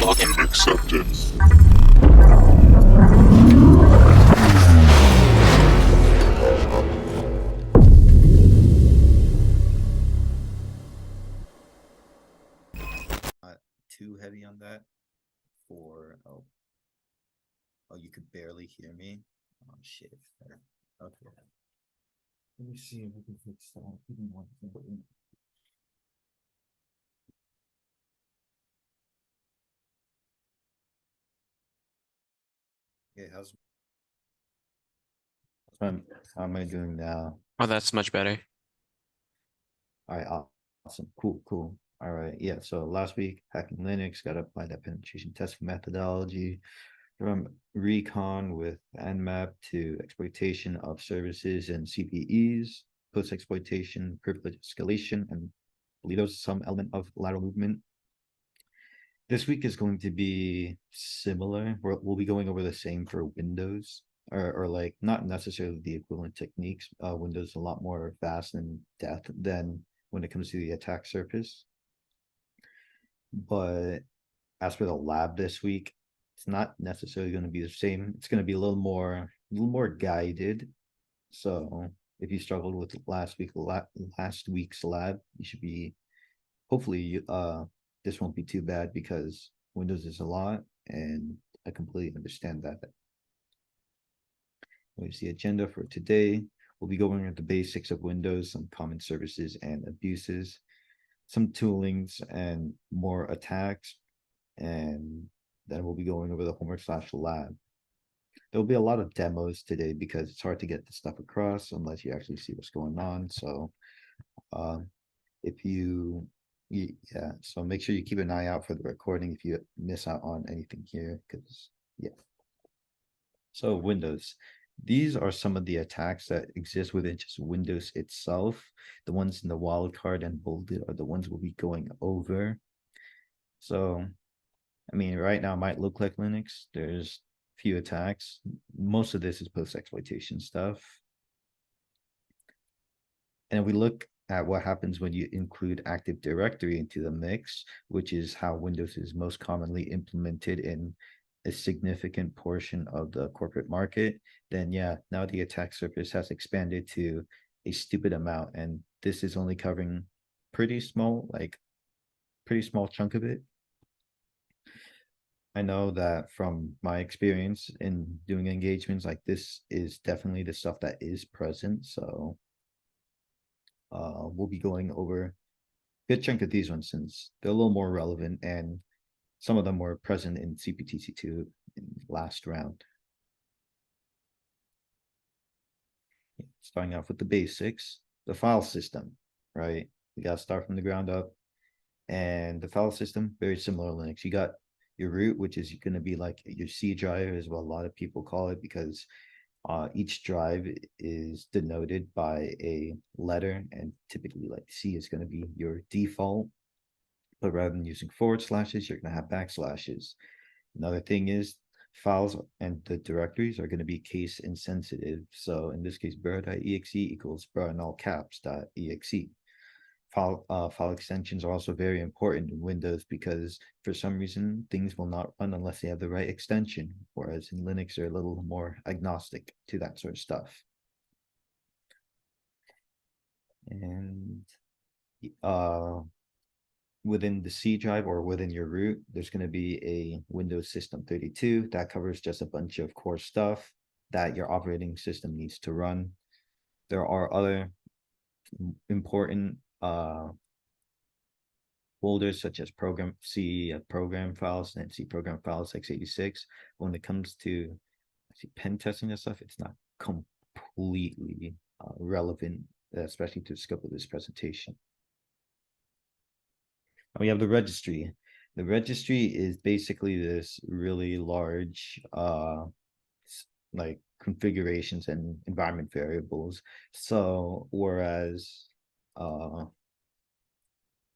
Login accepted. Not too heavy on that for oh, you could barely hear me. Oh shit. Okay. Let me see if we can fix that. Give me one second. Okay, how am I doing now? Oh, that's much better. All right, awesome. Cool. All right, yeah. So last week, hacking Linux, got to apply that penetration test methodology from recon with Nmap to exploitation of services and CPEs, post exploitation, privilege escalation, and I believe there's some element of lateral movement. This week is going to be similar. We'll be going over the same for Windows, or like not necessarily the equivalent techniques. Windows is a lot more fast and depth than when it comes to the attack surface. But as for the lab this week, it's not necessarily going to be the same. It's going to be a little more guided. So if you struggled with last week's lab, you should be hopefully this won't be too bad because Windows is a lot and I completely understand that. Here's the agenda for today. We'll be going over the basics of Windows, some common services and abuses, some toolings and more attacks, and then we'll be going over the homework/lab. There'll be a lot of demos today because it's hard to get the stuff across unless you actually see what's going on. So if you yeah, so make sure you keep an eye out for the recording if you miss out on anything here, because yeah. So Windows. These are some of the attacks that exist within just Windows itself. The ones in the wildcard and bolded are the ones we'll be going over. So, I mean, right now it might look like Linux. There's few attacks. Most of this is post-exploitation stuff. And we look at what happens when you include Active Directory into the mix, which is how Windows is most commonly implemented in a significant portion of the corporate market, then yeah, now the attack surface has expanded to a stupid amount. And this is only covering pretty small chunk of it. I know that from my experience in doing engagements, like this is definitely the stuff that is present. So we'll be going over a good chunk of these ones since they're a little more relevant and some of them were present in CPTC2 in last round. Starting off with the basics, the file system, right? We got to start from the ground up. And the file system, very similar to Linux. You got your root, which is going to be like your C drive, is what a lot of people call it, because each drive is denoted by a letter, and typically like C is going to be your default. But rather than using forward slashes, you're going to have backslashes. Another thing is files and the directories are going to be case insensitive. So in this case, bar.exe equals bar in all caps.exe. File extensions are also very important in Windows because for some reason things will not run unless they have the right extension, whereas in Linux they're a little more agnostic to that sort of stuff. And within the C drive or within your root, there's going to be a Windows System 32 that covers just a bunch of core stuff that your operating system needs to run. There are other important folders such as C program files and C program files x86. When it comes to pen testing and stuff, it's not completely relevant, especially to the scope of this presentation. We have the registry. The registry is basically this really large like configurations and environment variables. So whereas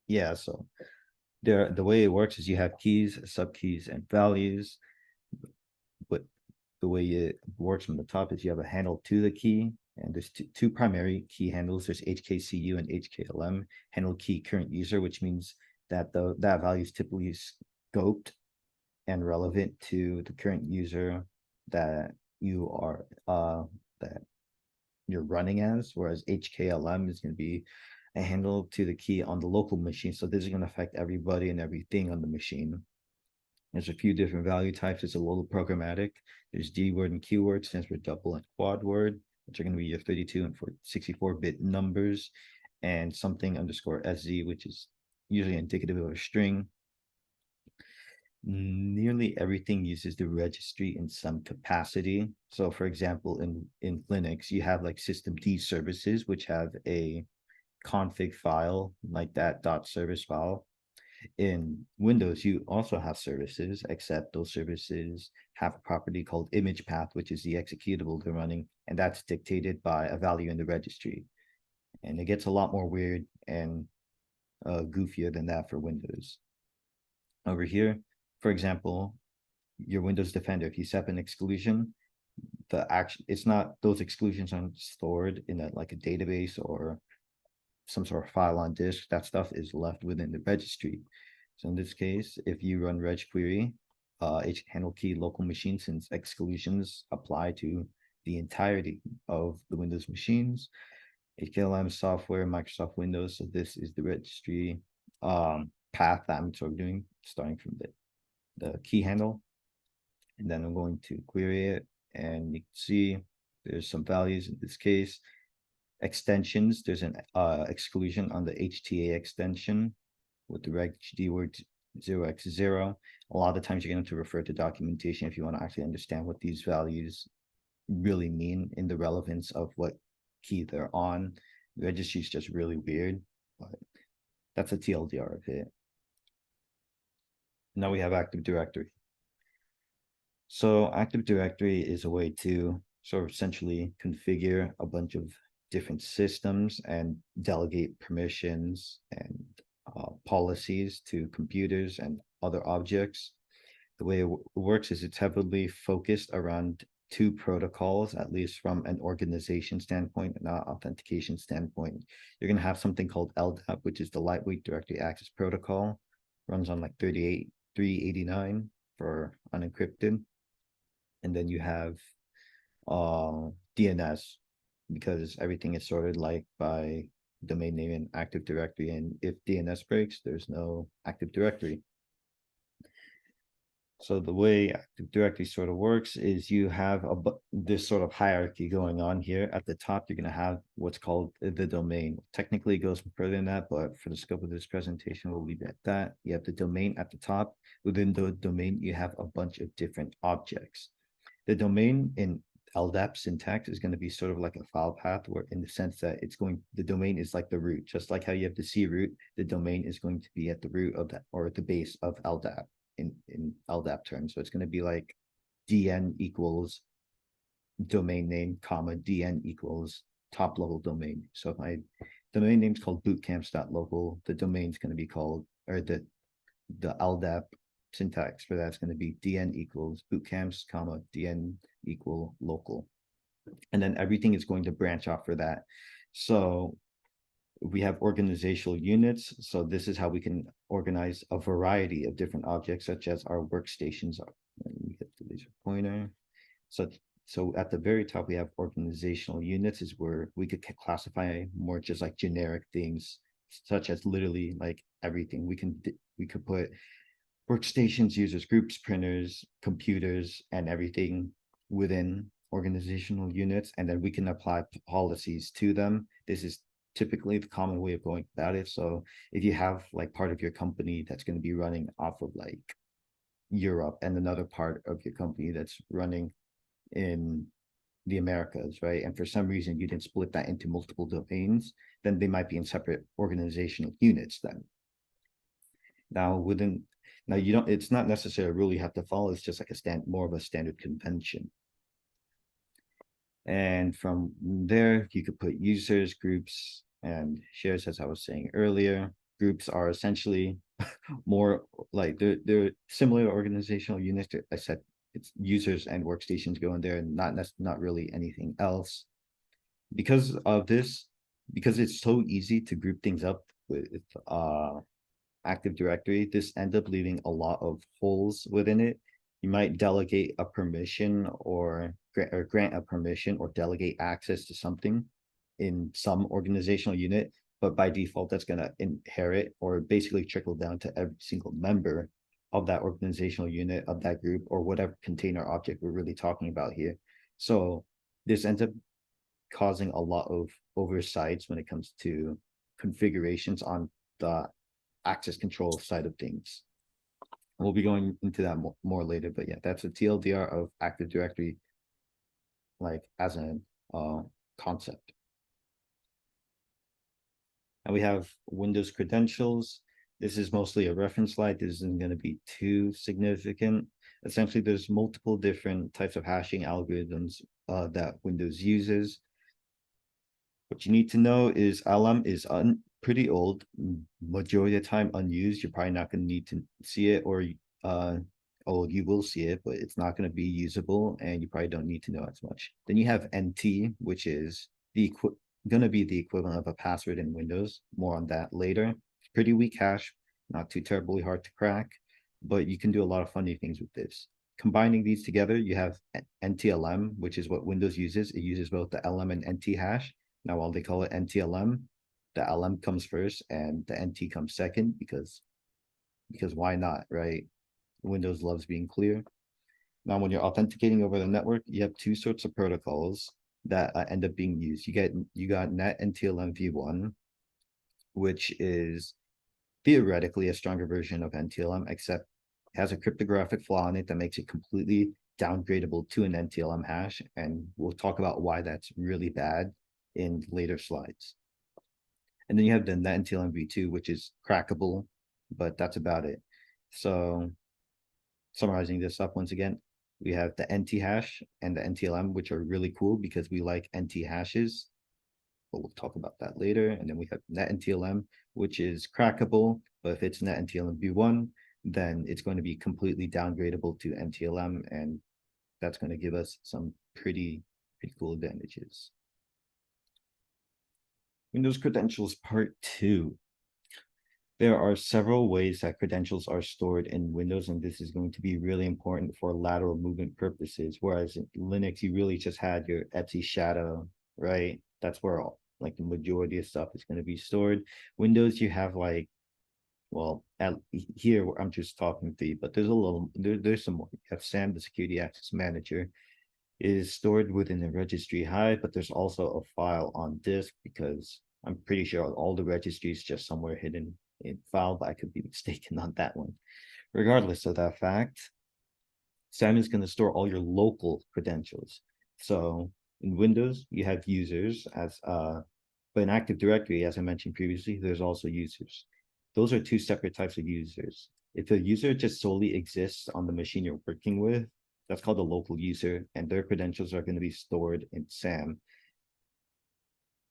yeah, so the way it works is you have keys, subkeys, and values. But the way it works from the top is you have a handle to the key, and there's two primary key handles. There's HKCU and HKLM. Handle key current user, which means that that value is typically scoped and relevant to the current user that you are that you're running as, whereas HKLM is going to be a handle to the key on the local machine. So this is going to affect everybody and everything on the machine. There's a few different value types. It's a little programmatic. There's D word and Q word, stands for double and quad word, which are going to be your 32 and 64-bit numbers, and something underscore SZ, which is usually indicative of a string. Nearly everything uses the registry in some capacity. So for example, in Linux, you have like systemd services, which have a config file like that .service file. In Windows, you also have services, except those services have a property called image path, which is the executable they're running, and that's dictated by a value in the registry. And it gets a lot more weird and goofier than that for Windows. Over here, for example, your Windows Defender, if you set up an exclusion, it's not, those exclusions aren't stored in like a database or some sort of file on disk. That stuff is left within the registry. So in this case, if you run reg query, handle key local machine, since exclusions apply to the entirety of the Windows machines. HKLM software, Microsoft Windows. So this is the registry path that I'm sort of doing, starting from the key handle. And then I'm going to query it, and you can see there's some values in this case. Extensions, there's an exclusion on the HTA extension with the reg D word 0x0. A lot of times you're going to refer to documentation if you want to actually understand what these values really mean in the relevance of what key they're on. The registry is just really weird, but that's a TLDR of it. Now we have Active Directory. So Active Directory is a way to sort of essentially configure a bunch of different systems and delegate permissions and policies to computers and other objects. The way it works is it's heavily focused around two protocols, at least from an organization standpoint, not authentication standpoint. You're going to have something called LDAP, which is the Lightweight Directory Access Protocol, runs on like 389 for unencrypted. And then you have DNS, because everything is sorted like by domain name and Active Directory. And if DNS breaks, there's no Active Directory. So the way Active Directory sort of works is you have this sort of hierarchy going on here. At the top, you're going to have what's called the domain. Technically, it goes further than that, but for the scope of this presentation, we'll leave it at that. You have the domain at the top. Within the domain, you have a bunch of different objects. The domain in LDAP syntax is going to be sort of like a file path, where in the sense that the domain is like the root, just like how you have the C root, the domain is going to be at the root of that, or at the base of LDAP in LDAP terms. So it's going to be like DN equals domain name, comma, DN equals top level domain. So if my domain name is called bootcamps.local, the domain is going to be called, or the LDAP syntax for that's going to be DN equals bootcamps, comma, DN equal local. And then everything is going to branch off for that. So we have organizational units. So this is how we can organize a variety of different objects, such as our workstations. Let me get the laser pointer. So at the very top, we have organizational units, is where we could classify more just like generic things, such as literally like everything. We could put workstations, users, groups, printers, computers, and everything within organizational units, and then we can apply policies to them. This is typically the common way of going about it. So if you have like part of your company that's going to be running off of like Europe, and another part of your company that's running in the Americas, right? And for some reason you didn't split that into multiple domains, then they might be in separate organizational units then. Now you don't, it's not necessarily a rule you have to follow, it's just like more of a standard convention. And from there, you could put users, groups, and shares, as I was saying earlier. Groups are essentially more like they're similar organizational units. I said it's users and workstations go in there, and not really anything else. Because of this, because it's so easy to group things up with Active Directory, this ends up leaving a lot of holes within it. You might delegate a permission or grant a permission or delegate access to something in some organizational unit, but by default, that's going to inherit or basically trickle down to every single member of that organizational unit, of that group, or whatever container object we're really talking about here. So this ends up causing a lot of oversights when it comes to configurations on the access control side of things. We'll be going into that more later, but yeah, that's a TLDR of Active Directory, like as a concept. And we have Windows credentials. This is mostly a reference slide. This isn't going to be too significant. Essentially, there's multiple different types of hashing algorithms that Windows uses. What you need to know is LM is pretty old, majority of the time unused. You're probably not going to need to see it, or you will see it, but it's not going to be usable, and you probably don't need to know as much. Then you have NT, which is going to be the equivalent of a password in Windows. More on that later. It's pretty weak hash, not too terribly hard to crack, but you can do a lot of funny things with this. Combining these together, you have NTLM, which is what Windows uses. It uses both the LM and NT hash. Now, while they call it NTLM, the LM comes first and the NT comes second because why not, right? Windows loves being clear. Now, when you're authenticating over the network, you have two sorts of protocols that end up being used. You got NET NTLM v1, which is theoretically a stronger version of NTLM, except it has a cryptographic flaw in it that makes it completely downgradable to an NTLM hash, and we'll talk about why that's really bad in later slides. And then you have the NET NTLM v2, which is crackable, but that's about it. So summarizing this up once again, we have the NT hash and the NTLM, which are really cool because we like NT hashes, but we'll talk about that later. And then we have NET NTLM, which is crackable, but if it's NET NTLM v1, then it's going to be completely downgradable to NTLM, and that's going to give us some pretty cool advantages. Windows credentials part 2. There are several ways that credentials are stored in Windows, and this is going to be really important for lateral movement purposes. Whereas in Linux, you really just had your etc shadow, right? That's where all like the majority of stuff is going to be stored. Windows, you have like, well, here I'm just talking to you, but there's some more. You have SAM, the Security Access Manager, is stored within the registry hive, but there's also a file on disk because I'm pretty sure all the registries just somewhere hidden in file, but I could be mistaken on that one. Regardless of that fact, SAM is going to store all your local credentials. So in Windows, you have users but in Active Directory, as I mentioned previously, there's also users. Those are two separate types of users. If a user just solely exists on the machine you're working with, that's called a local user, and their credentials are going to be stored in SAM.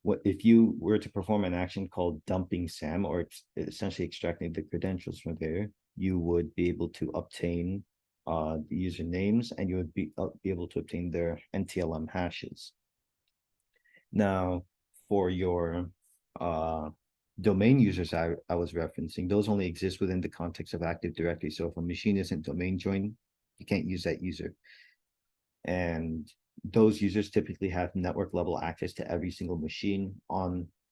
What if you were to perform an action called dumping SAM, or essentially extracting the credentials from there, you would be able to obtain the usernames, and you would be able to obtain their NTLM hashes. Now, for your domain users I was referencing, those only exist within the context of Active Directory. So if a machine isn't domain joined, you can't use that user. And those users typically have network level access to every single machine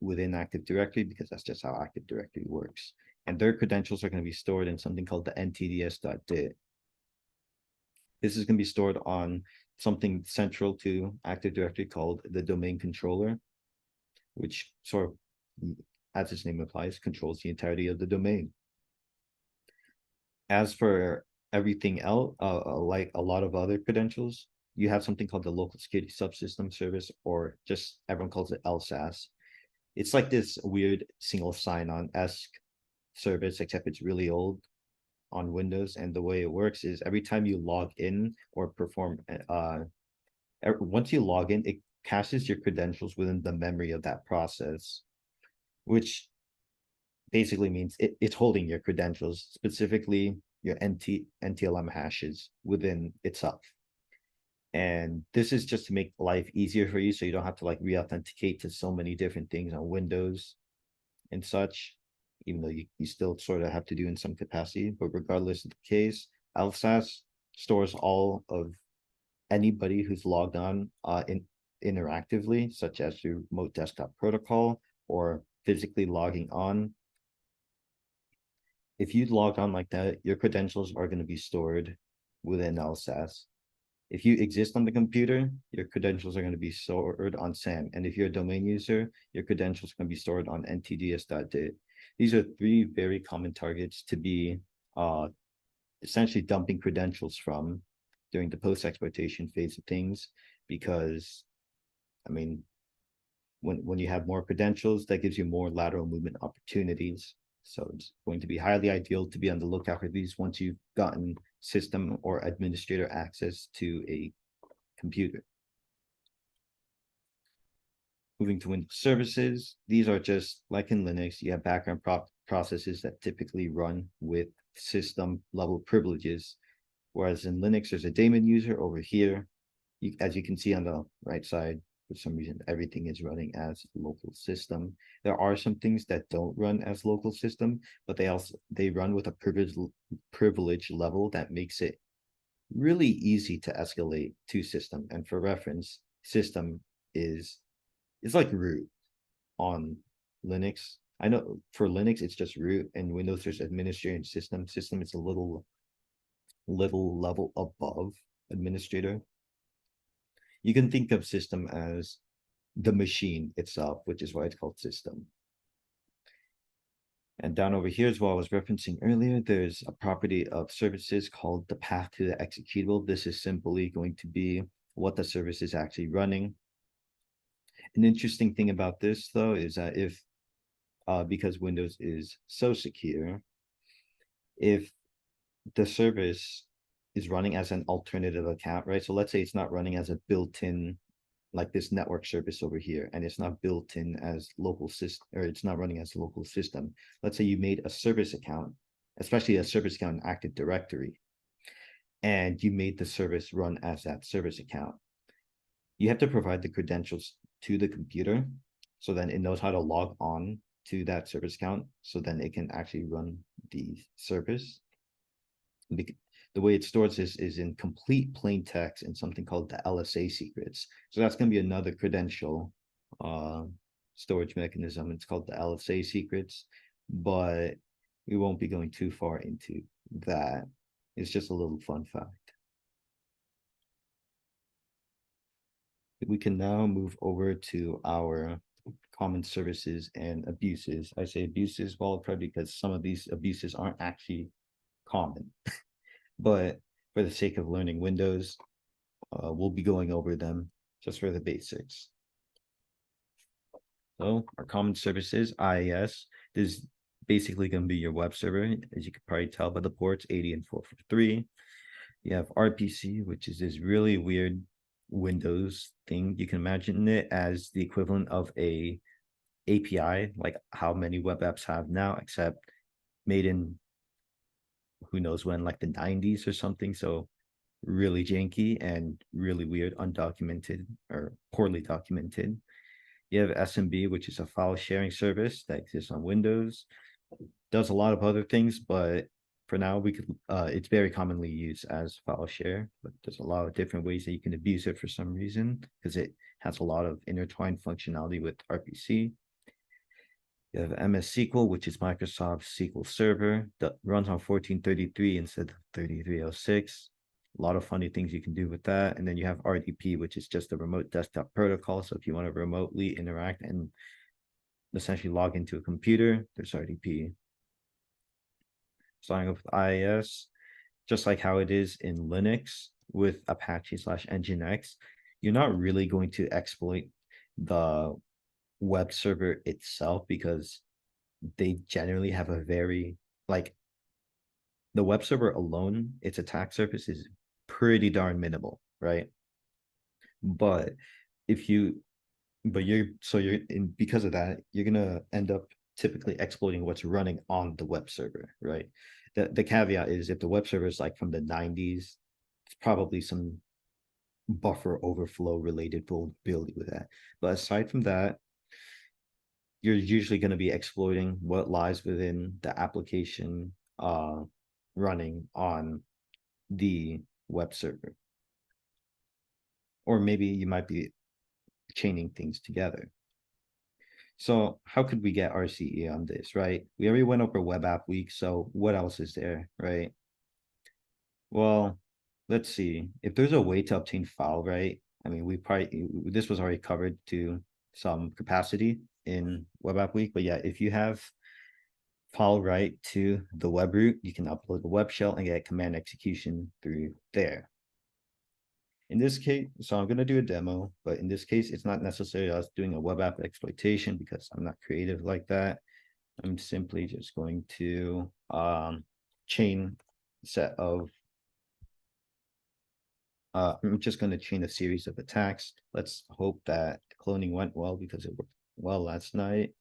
within Active Directory, because that's just how Active Directory works. And their credentials are going to be stored in something called the ntds.dit. This is going to be stored on something central to Active Directory called the domain controller, which sort of, as its name implies, controls the entirety of the domain. As for everything else, like a lot of other credentials, you have something called the local security subsystem service, or just everyone calls it LSAS. It's like this weird single sign-on-esque service, except it's really old on Windows. And the way it works is every time you log in or perform, once you log in, it caches your credentials within the memory of that process, which basically means it's holding your credentials, specifically your NTLM hashes within itself. And this is just to make life easier for you, so you don't have to like re-authenticate to so many different things on Windows and such. even though you still sort of have to do in some capacity. But regardless of the case, LSAS stores all of anybody who's logged on interactively, such as through remote desktop protocol or physically logging on. If you log on like that, your credentials are going to be stored within LSAS. If you exist on the computer, your credentials are going to be stored on SAN. And if you're a domain user, your credentials can be stored on ntds.dit. These are three very common targets to be essentially dumping credentials from during the post-exploitation phase of things, because, I mean, when you have more credentials, that gives you more lateral movement opportunities. So it's going to be highly ideal to be on the lookout for these once you've gotten system or administrator access to a computer. Moving to Windows services, these are just like in Linux, you have background processes that typically run with system level privileges. Whereas in Linux, there's a daemon user over here. As you can see on the right side, for some reason, everything is running as local system. There are some things that don't run as local system, but they run with a privilege level that makes it really easy to escalate to system. And for reference, system is like root on Linux. I know for Linux it's just root, and Windows there's administrator and system. System is a little level above administrator. You can think of system as the machine itself, which is why it's called system. And down over here, as well, I was referencing earlier, there's a property of services called the path to the executable. This is simply going to be what the service is actually running. An interesting thing about this, though, is that if, because Windows is so secure, if the service is running as an alternative account, right? So let's say it's not running as a built-in, like this network service over here, and it's not built in as local system, or it's not running as a local system. Let's say you made a service account, especially a service account in Active Directory, and you made the service run as that service account. You have to provide the credentials to the computer so then it knows how to log on to that service account, so then it can actually run the service. The way it stores this is in complete plain text in something called the LSA secrets. So that's going to be another credential storage mechanism. It's called the LSA secrets, but we won't be going too far into that. It's just a little fun fact. We can now move over to our common services and abuses. I say abuses, well, probably because some of these abuses aren't actually common. But for the sake of learning Windows, we'll be going over them just for the basics. So our common services, IIS, is basically going to be your web server, as you can probably tell by the ports 80 and 443. You have RPC, which is this really weird Windows thing. You can imagine it as the equivalent of a API, like how many web apps have now, except made in who knows when, like the 90s or something. So really janky and really weird, undocumented or poorly documented. You have SMB, which is a file sharing service that exists on Windows. Does a lot of other things, but for now we could it's very commonly used as file share, but there's a lot of different ways that you can abuse it for some reason, because it has a lot of intertwined functionality with RPC. You have MS SQL, which is Microsoft SQL Server that runs on 1433 instead of 3306. A lot of funny things you can do with that. And then you have RDP, which is just a remote desktop protocol. So if you want to remotely interact and essentially log into a computer, there's RDP. Starting with IIS, just like how it is in Linux with Apache/Nginx, you're not really going to exploit the web server itself, because they generally have a very, like, the web server alone, its attack surface is pretty darn minimal, right? But if you you're in, because of that, you're gonna end up typically exploiting what's running on the web server, right? The caveat is if the web server is like from the 90s, it's probably some buffer overflow related vulnerability with that. But aside from that, you're usually going to be exploiting what lies within the application running on the web server. Or maybe you might be chaining things together. So how could we get RCE on this, right? We already went over web app week, so what else is there, right? Well, let's see. If there's a way to obtain file, right? I mean, this was already covered to some capacity in web app week, but yeah, if you have file right to the web root, you can upload the web shell and get command execution through there. In this case, so I'm going to do a demo, but in this case, it's not necessarily us doing a web app exploitation because I'm not creative like that. I'm simply just going to chain set of, I'm just going to chain a series of attacks. Let's hope that cloning went well because it worked well last night.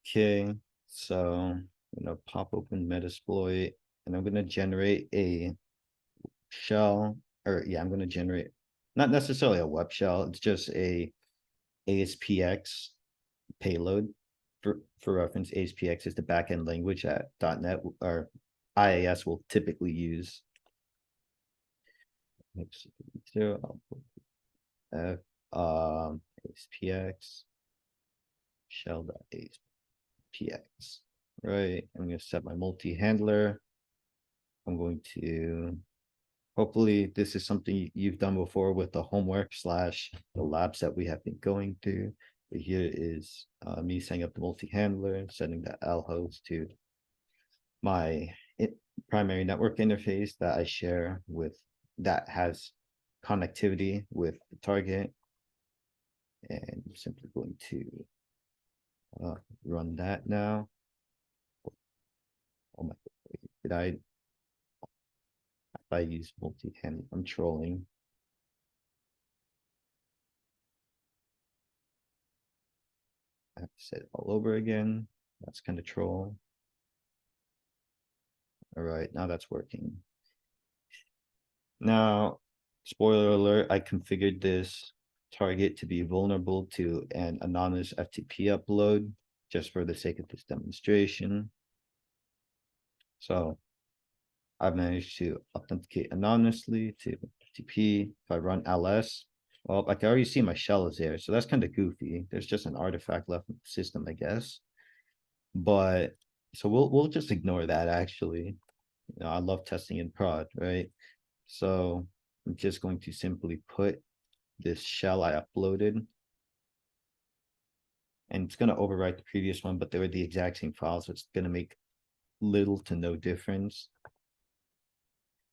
Okay, so I'm going to pop open Metasploit and I'm going to generate a shell, or yeah, I'm going to generate not necessarily a web shell, it's just a ASPX payload. For reference, ASPX is the backend language that .NET or IIS will typically use. So I'll put ASPX shell.aspx. Right, I'm going to set my multi-handler. I'm going to, hopefully this is something you've done before with the homework / the labs that we have been going through. But here is me setting up the multi-handler and setting the L host to my primary network interface that I share with, that has connectivity with the target. And I'm simply going to run that now. Oh my, did I use multi-handler? I'm trolling. I have to set it all over again. That's kind of troll. All right, now that's working. Now, spoiler alert, I configured this target to be vulnerable to an anonymous FTP upload just for the sake of this demonstration. So I've managed to authenticate anonymously to FTP. If I run ls, well, I can already see my shell is there. So that's kind of goofy. There's just an artifact left in the system, I guess. But so we'll just ignore that actually. You know, I love testing in prod, right? So I'm just going to simply put this shell I uploaded, and it's going to overwrite the previous one, but they were the exact same files, so it's going to make little to no difference.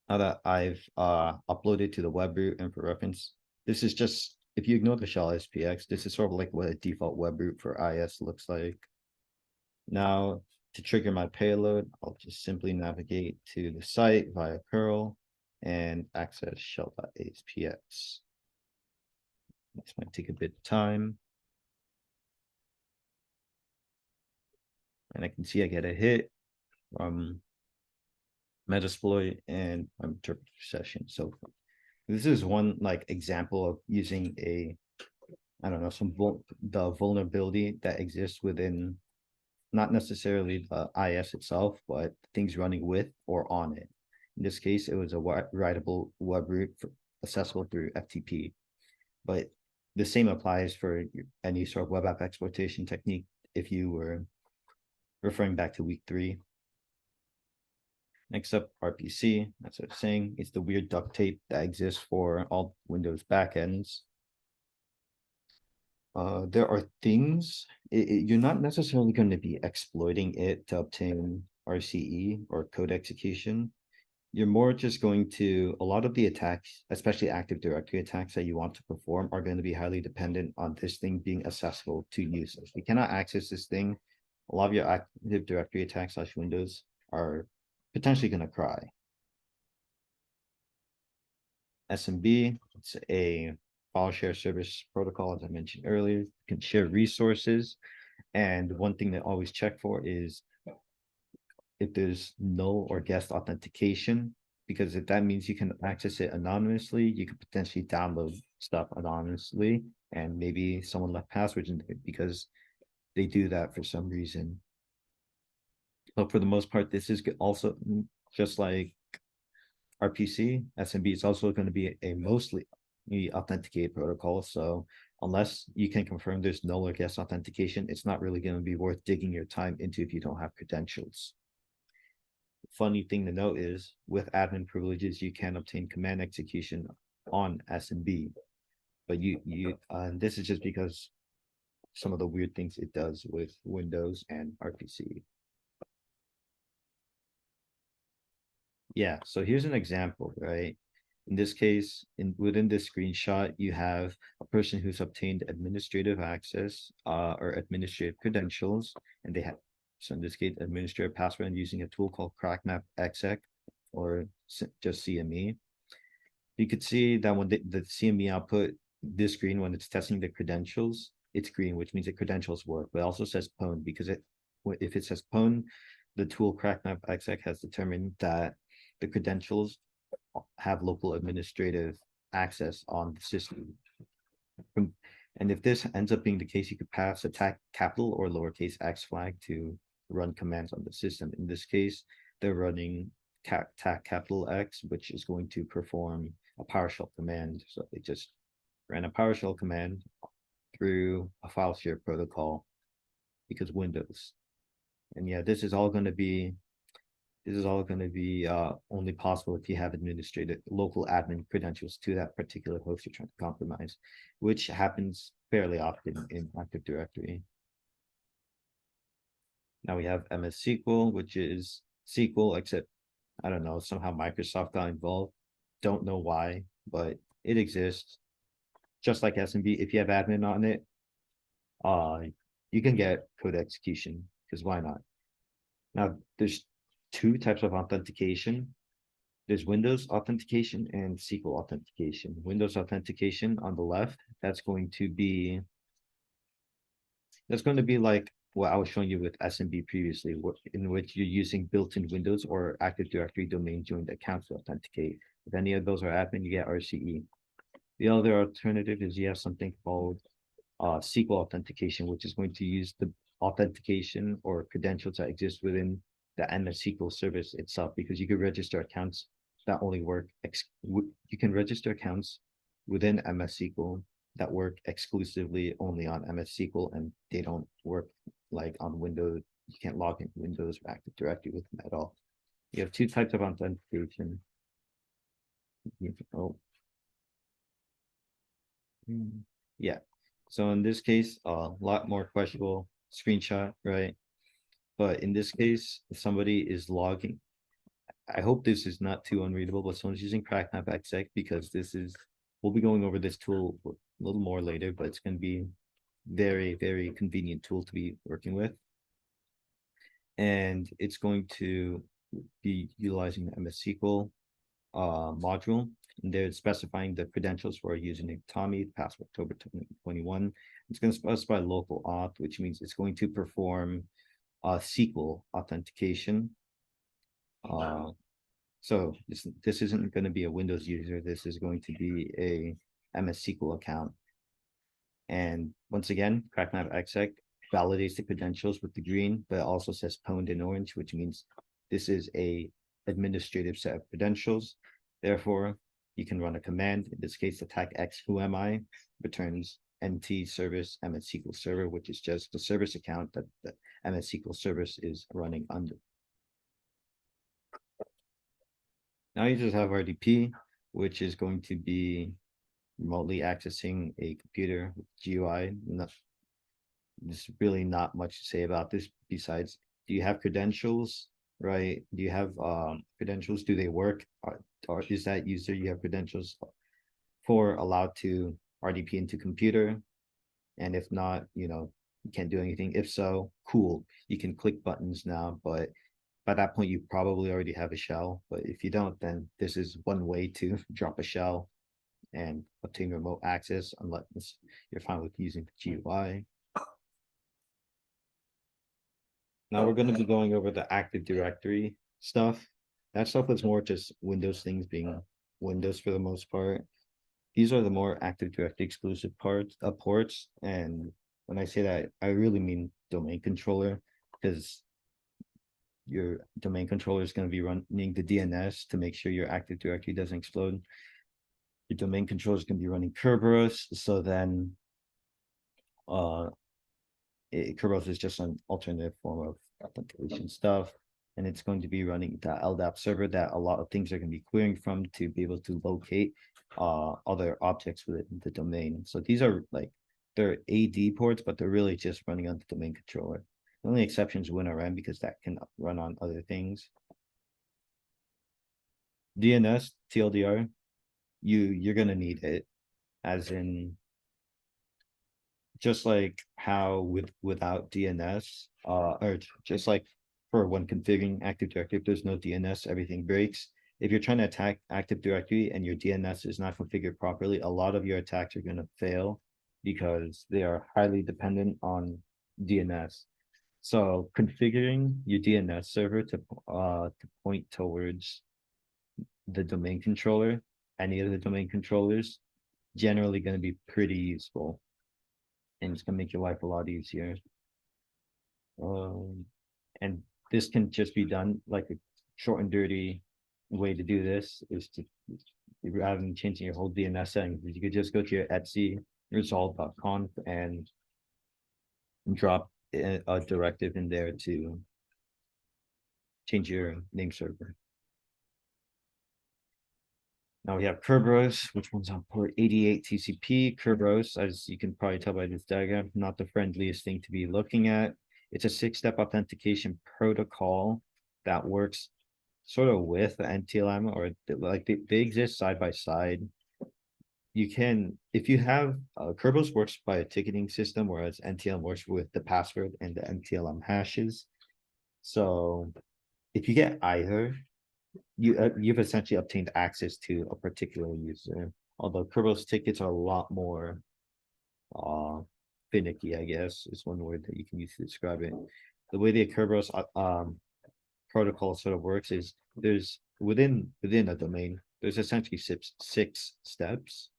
Now that I've uploaded to the web root, and for reference, this is just, if you ignore the shell SPX, this is sort of like what a default web root for IS looks like. Now, to trigger my payload, I'll just simply navigate to the site via curl and access shell.aspx. This might take a bit of time. And I can see I get a hit from Metasploit and from interpreter session. So this is one like example of using a, I don't know, the vulnerability that exists within not necessarily the IS itself, but things running with or on it. In this case, it was a writable web root accessible through FTP. But the same applies for any sort of web app exploitation technique if you were referring back to week 3. Next up, RPC. That's what I was saying. It's the weird duct tape that exists for all Windows backends. There are things, you're not necessarily going to be exploiting it to obtain RCE or code execution. You're more just going to, a lot of the attacks, especially Active Directory attacks that you want to perform, are going to be highly dependent on this thing being accessible to users. You cannot access this thing. A lot of your Active Directory attacks / Windows are potentially going to cry. SMB, it's a file share service protocol, as I mentioned earlier. You can share resources. And one thing to always check for is if there's null or guest authentication, because if that means you can access it anonymously, you could potentially download stuff anonymously. and maybe someone left passwords in it because they do that for some reason. But for the most part, this is also just like RPC, SMB. It's also going to be a mostly authenticated protocol. So unless you can confirm there's null or guest authentication, it's not really going to be worth digging your time into if you don't have credentials. Funny thing to note is with admin privileges, you can obtain command execution on SMB, but this is just because some of the weird things it does with Windows and RPC. Yeah, so here's an example, right? In this case, within this screenshot, you have a person who's obtained administrative access or administrative credentials, and they have, so in this case, administrative password using a tool called CrackMap exec or just CME. You could see that when the CME output, this screen, when it's testing the credentials, it's green, which means the credentials work, but it also says pwn because if it says pwn, the tool CrackMap exec has determined that the credentials have local administrative access on the system. And if this ends up being the case, you could pass a capital or lowercase x flag to run commands on the system. In this case, they're running capital X, which is going to perform a PowerShell command. So they just ran a PowerShell command through a file share protocol because Windows. And yeah, this is all going to be only possible if you have administrative local admin credentials to that particular host you're trying to compromise, which happens fairly often in Active Directory. Now we have MS SQL, which is SQL, except I don't know, somehow Microsoft got involved. Don't know why, but it exists. Just like SMB, if you have admin on it, you can get code execution, because why not? Now, there's two types of authentication. There's Windows authentication and SQL authentication. Windows authentication on the left, that's going to be like what I was showing you with SMB previously, in which you're using built-in Windows or Active Directory domain joined accounts to authenticate. If any of those are admin, you get RCE. The other alternative is you have something called SQL authentication, which is going to use the authentication or credentials that exist within the MS SQL service itself, because you can register accounts that only work. You can register accounts within MS SQL that work exclusively only on MS SQL, and they don't work like on Windows. You can't log into Windows or Active Directory with them at all. You have two types of authentication. Oh, yeah. So in this case, a lot more questionable screenshot, right? But in this case, if somebody is logging, I hope this is not too unreadable, but someone's using CrackMap exec because we'll be going over this tool a little more later, but it's going to be very, very convenient tool to be working with. And it's going to be utilizing the MS SQL module, and they're specifying the credentials for our username Tommy, password October 2021. It's going to specify local auth, which means it's going to perform SQL authentication. So this isn't going to be a Windows user. This is going to be a MS SQL account. And once again, CrackMap exec validates the credentials with the green, but it also says pwned in orange, which means this is a administrative set of credentials. Therefore, you can run a command. In this case, attack x who am I returns mt service MS SQL server, which is just the service account that the MS SQL service is running under. Now you just have RDP, which is going to be remotely accessing a computer with GUI. There's really not much to say about this besides, do you have credentials, right? Do you have credentials? Do they work? Or is that user you have credentials for allowed to RDP into computer? And if not, you can't do anything. If so, cool. You can click buttons now, but by that point, you probably already have a shell. But if you don't, then this is one way to drop a shell and obtain remote access unless you're fine with using the GUI. Now we're going to be going over the Active Directory stuff. That stuff was more just Windows things being Windows for the most part. these are the more Active Directory exclusive ports. And when I say that, I really mean domain controller, because your domain controller is going to be running the DNS to make sure your Active Directory doesn't explode. Your domain controller is going to be running Kerberos. So then Kerberos is just an alternative form of authentication stuff. And it's going to be running the LDAP server that a lot of things are going to be querying from to be able to locate other objects within the domain. So these are like, they're AD ports, but they're really just running on the domain controller. The only exception is WinRM, because that can run on other things. DNS, TLDR, you're gonna need it, as in, just like how without DNS, or just like for when configuring Active Directory, if there's no DNS, everything breaks. If you're trying to attack Active Directory and your DNS is not configured properly, a lot of your attacks are going to fail because they are highly dependent on DNS. So configuring your DNS server to point towards the domain controller, any of the domain controllers, generally going to be pretty useful, and it's going to make your life a lot easier. And this can just be done like a short and dirty way to do this is to, rather than changing your whole DNS settings, you could just go to your Etsy resolve.conf and drop a directive in there to change your name server. Now we have Kerberos, which one's on port 88 TCP. Kerberos, as you can probably tell by this diagram, not the friendliest thing to be looking at. It's a 6-step authentication protocol that works sort of with the NTLM, or like they exist side by side. You can, if you have, Kerberos works by a ticketing system, whereas NTLM works with the password and the NTLM hashes. So if you get either, you've essentially obtained access to a particular user. Although Kerberos tickets are a lot more finicky, I guess is one word that you can use to describe it. The way the Kerberos protocol sort of works is there's within a domain, there's essentially six steps.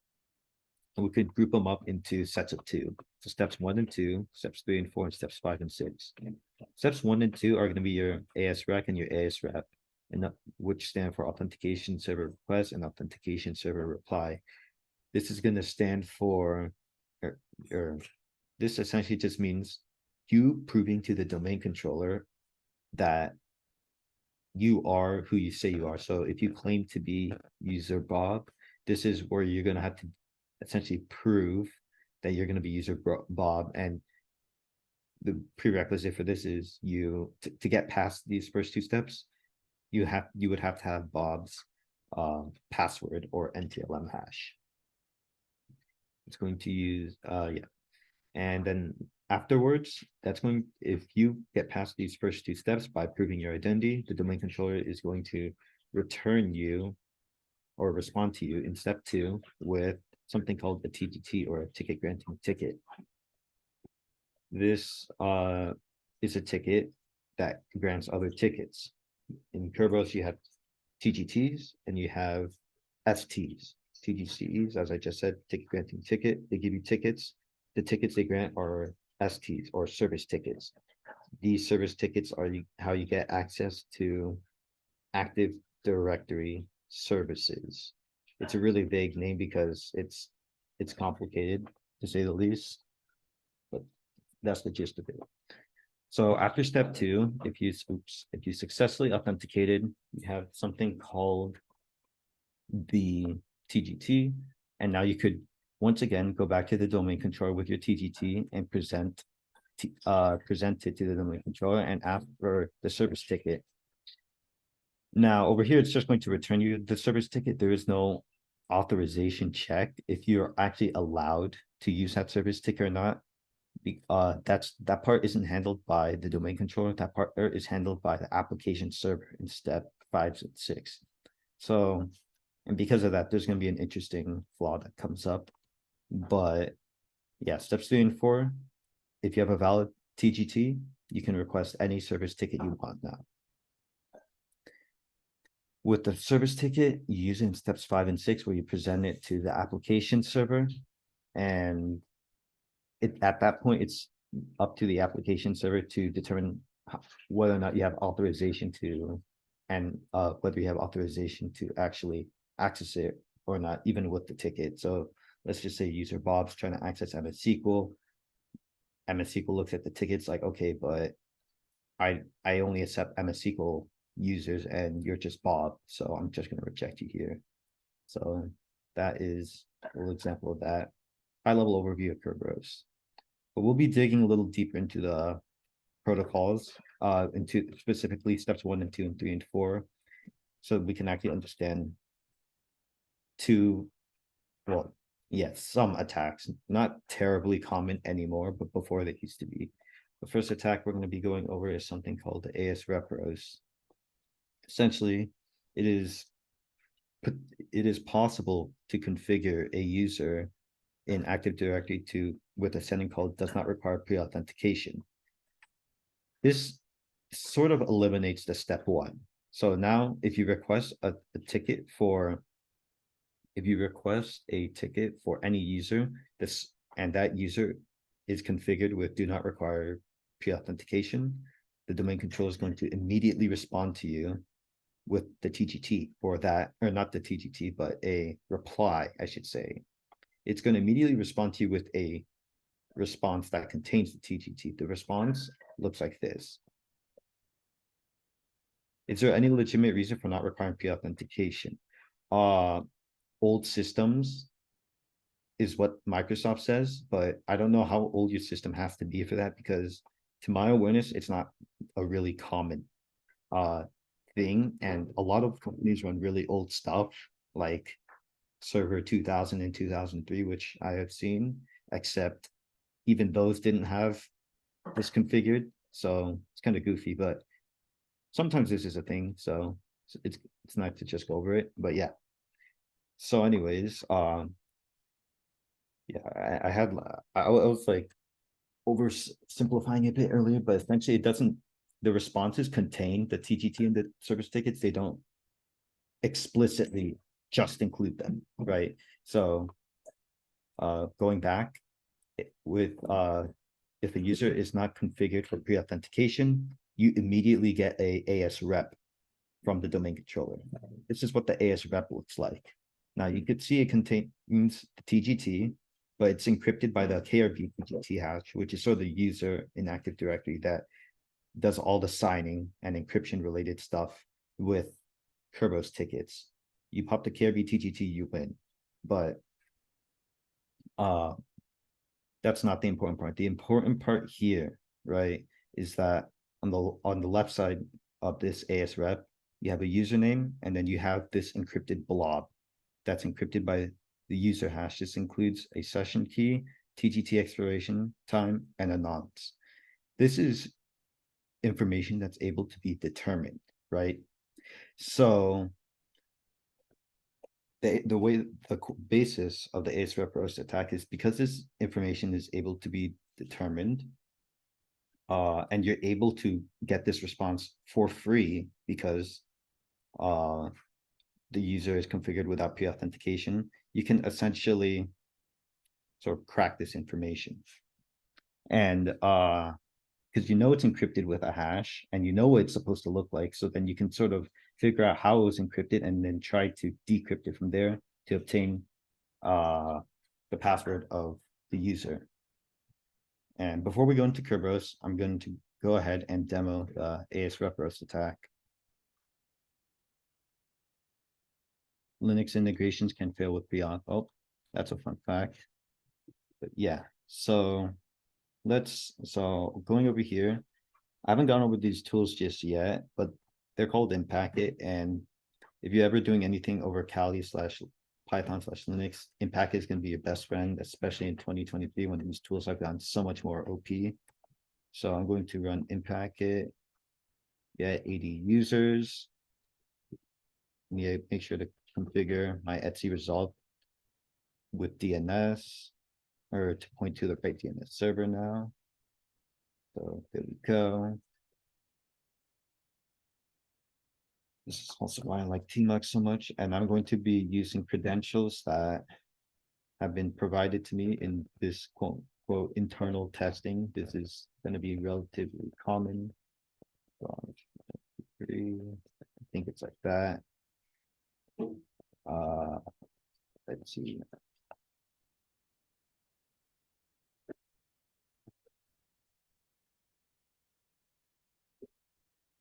And we could group them up into sets of 2. So steps 1 and 2, steps 3 and 4, and steps 5 and 6. Steps 1 and 2 are going to be your ASREC and your ASREP, and which stand for authentication server request and authentication server reply. This is going to stand for, this essentially just means you proving to the domain controller that you are who you say you are. So if you claim to be user Bob, this is where you're going to have to essentially prove that you're going to be user Bob. And the prerequisite for this is you to get past these first 2 steps, you would have to have Bob's password or NTLM hash. It's going to use and then afterwards, that's going, if you get past these first 2 steps by proving your identity, the domain controller is going to return you or respond to you in step 2 with something called a TGT, or a ticket granting ticket. This is a ticket that grants other tickets. In Kerberos, you have TGTs and you have STs. TGCs, as I just said, ticket granting ticket. They give you tickets. The tickets they grant are STs, or service tickets. These service tickets are how you get access to Active Directory services. It's a really vague name because it's complicated, to say the least, but that's the gist of it. So after step 2, if you successfully authenticated, you have something called the TGT, and now you could once again go back to the domain controller with your TGT and present it to the domain controller and ask for the service ticket. Now over here, it's just going to return you the service ticket. There is no authorization check if you're actually allowed to use that service ticket or not. That part isn't handled by the domain controller. That part is handled by the application server in step 5 and 6. So, and because of that, there's going to be an interesting flaw that comes up. But yeah, steps 3 and 4, if you have a valid TGT, you can request any service ticket you want now. With the service ticket, you use it in steps 5 and 6, where you present it to the application server, and at that point, it's up to the application server to determine whether or not you have authorization to, and whether you have authorization to actually access it or not, even with the ticket. So let's just say user Bob's trying to access MS SQL. MS SQL looks at the tickets like, okay, but I only accept MS SQL users, and you're just Bob, so I'm just going to reject you here. So that is a little example of that. High level overview of Kerberos. But we'll be digging a little deeper into the protocols, into specifically steps 1 and 2 and 3 and 4, so we can actually understand two, well, yes, some attacks, not terribly common anymore, but before they used to be. The first attack we're going to be going over is something called the AS repros. Essentially, it is possible to configure a user in Active Directory to with a setting called does not require pre-authentication. This sort of eliminates the step 1. So now if you request a ticket for any user, and that user is configured with do not require pre-authentication, the domain controller is going to immediately respond to you with the TGT for that, or not the TGT, but a reply, I should say. It's going to immediately respond to you with a response that contains the TGT. The response looks like this. Is there any legitimate reason for not requiring pre-authentication? Old systems is what Microsoft says, but I don't know how old your system has to be for that, because to my awareness, it's not a really common thing. And a lot of companies run really old stuff like Server 2000 and 2003, which I have seen, except even those didn't have this configured. So it's kind of goofy, but sometimes this is a thing. So it's nice to just go over it. But yeah. So anyways, yeah, I was like oversimplifying it a bit earlier, but essentially it doesn't, the responses contain the TGT and the service tickets. They don't explicitly just include them, right? So going back with if a user is not configured for pre-authentication, you immediately get a AS rep from the domain controller. This is what the AS rep looks like. Now you could see it contains the TGT, but it's encrypted by the KRB TGT hash, which is sort of the user in Active Directory that does all the signing and encryption related stuff with Kerberos tickets. You pop the KRB TGT, you win. But that's not the important part. The important part here, right, is that on the left side of this AS rep, you have a username, and then you have this encrypted blob that's encrypted by the user hash. This includes a session key, TGT expiration time, and a nonce. This is information that's able to be determined, right? So the way the basis of the AS repros attack is because this information is able to be determined, and you're able to get this response for free because the user is configured without pre-authentication, you can essentially sort of crack this information. And because you know it's encrypted with a hash and you know what it's supposed to look like, so then you can sort of figure out how it was encrypted and then try to decrypt it from there to obtain the password of the user. And before we go into Kerberos, I'm going to go ahead and demo the AS repros attack. Linux integrations can fail with pre-auth. Oh, that's a fun fact. But yeah, so going over here, I haven't gone over these tools just yet, but they're called in packet. And if you're ever doing anything over Kali/Python/Linux, in packet is going to be your best friend, especially in 2023 when these tools have gotten so much more OP. So I'm going to run in packet, get 80 users. Yeah, make sure to configure my Etsy result with DNS, or to point to the right DNS server now. So there we go. This is also why I like Tmux so much, and I'm going to be using credentials that have been provided to me in this quote quote internal testing. This is going to be relatively common. I think it's like that. Uh, let's see.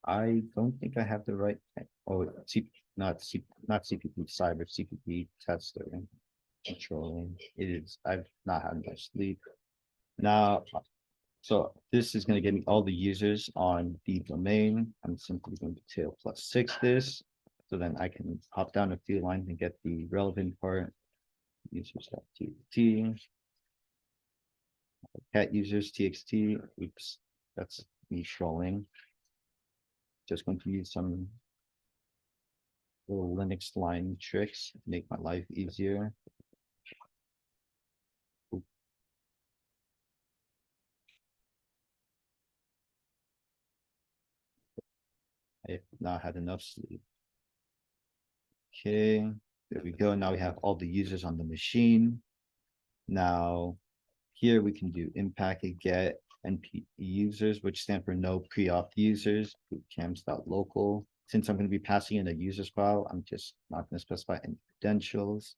I don't think I have the right. Oh, not CPT cyber CPT tester controlling. It is. I've not had much sleep now. So this is going to give me all the users on the domain. I'm simply going to tail +6 this. So then I can hop down a few lines and get the relevant part. Users.txt, cat users txt. Oops, that's me trolling. Just going to use some little Linux line tricks to make my life easier. I have not had enough sleep. Okay, there we go. Now we have all the users on the machine. Now here we can do impact get NP users, which stand for no pre-op users, bootcamps.local. Since I'm going to be passing in a users file, I'm just not going to specify any credentials.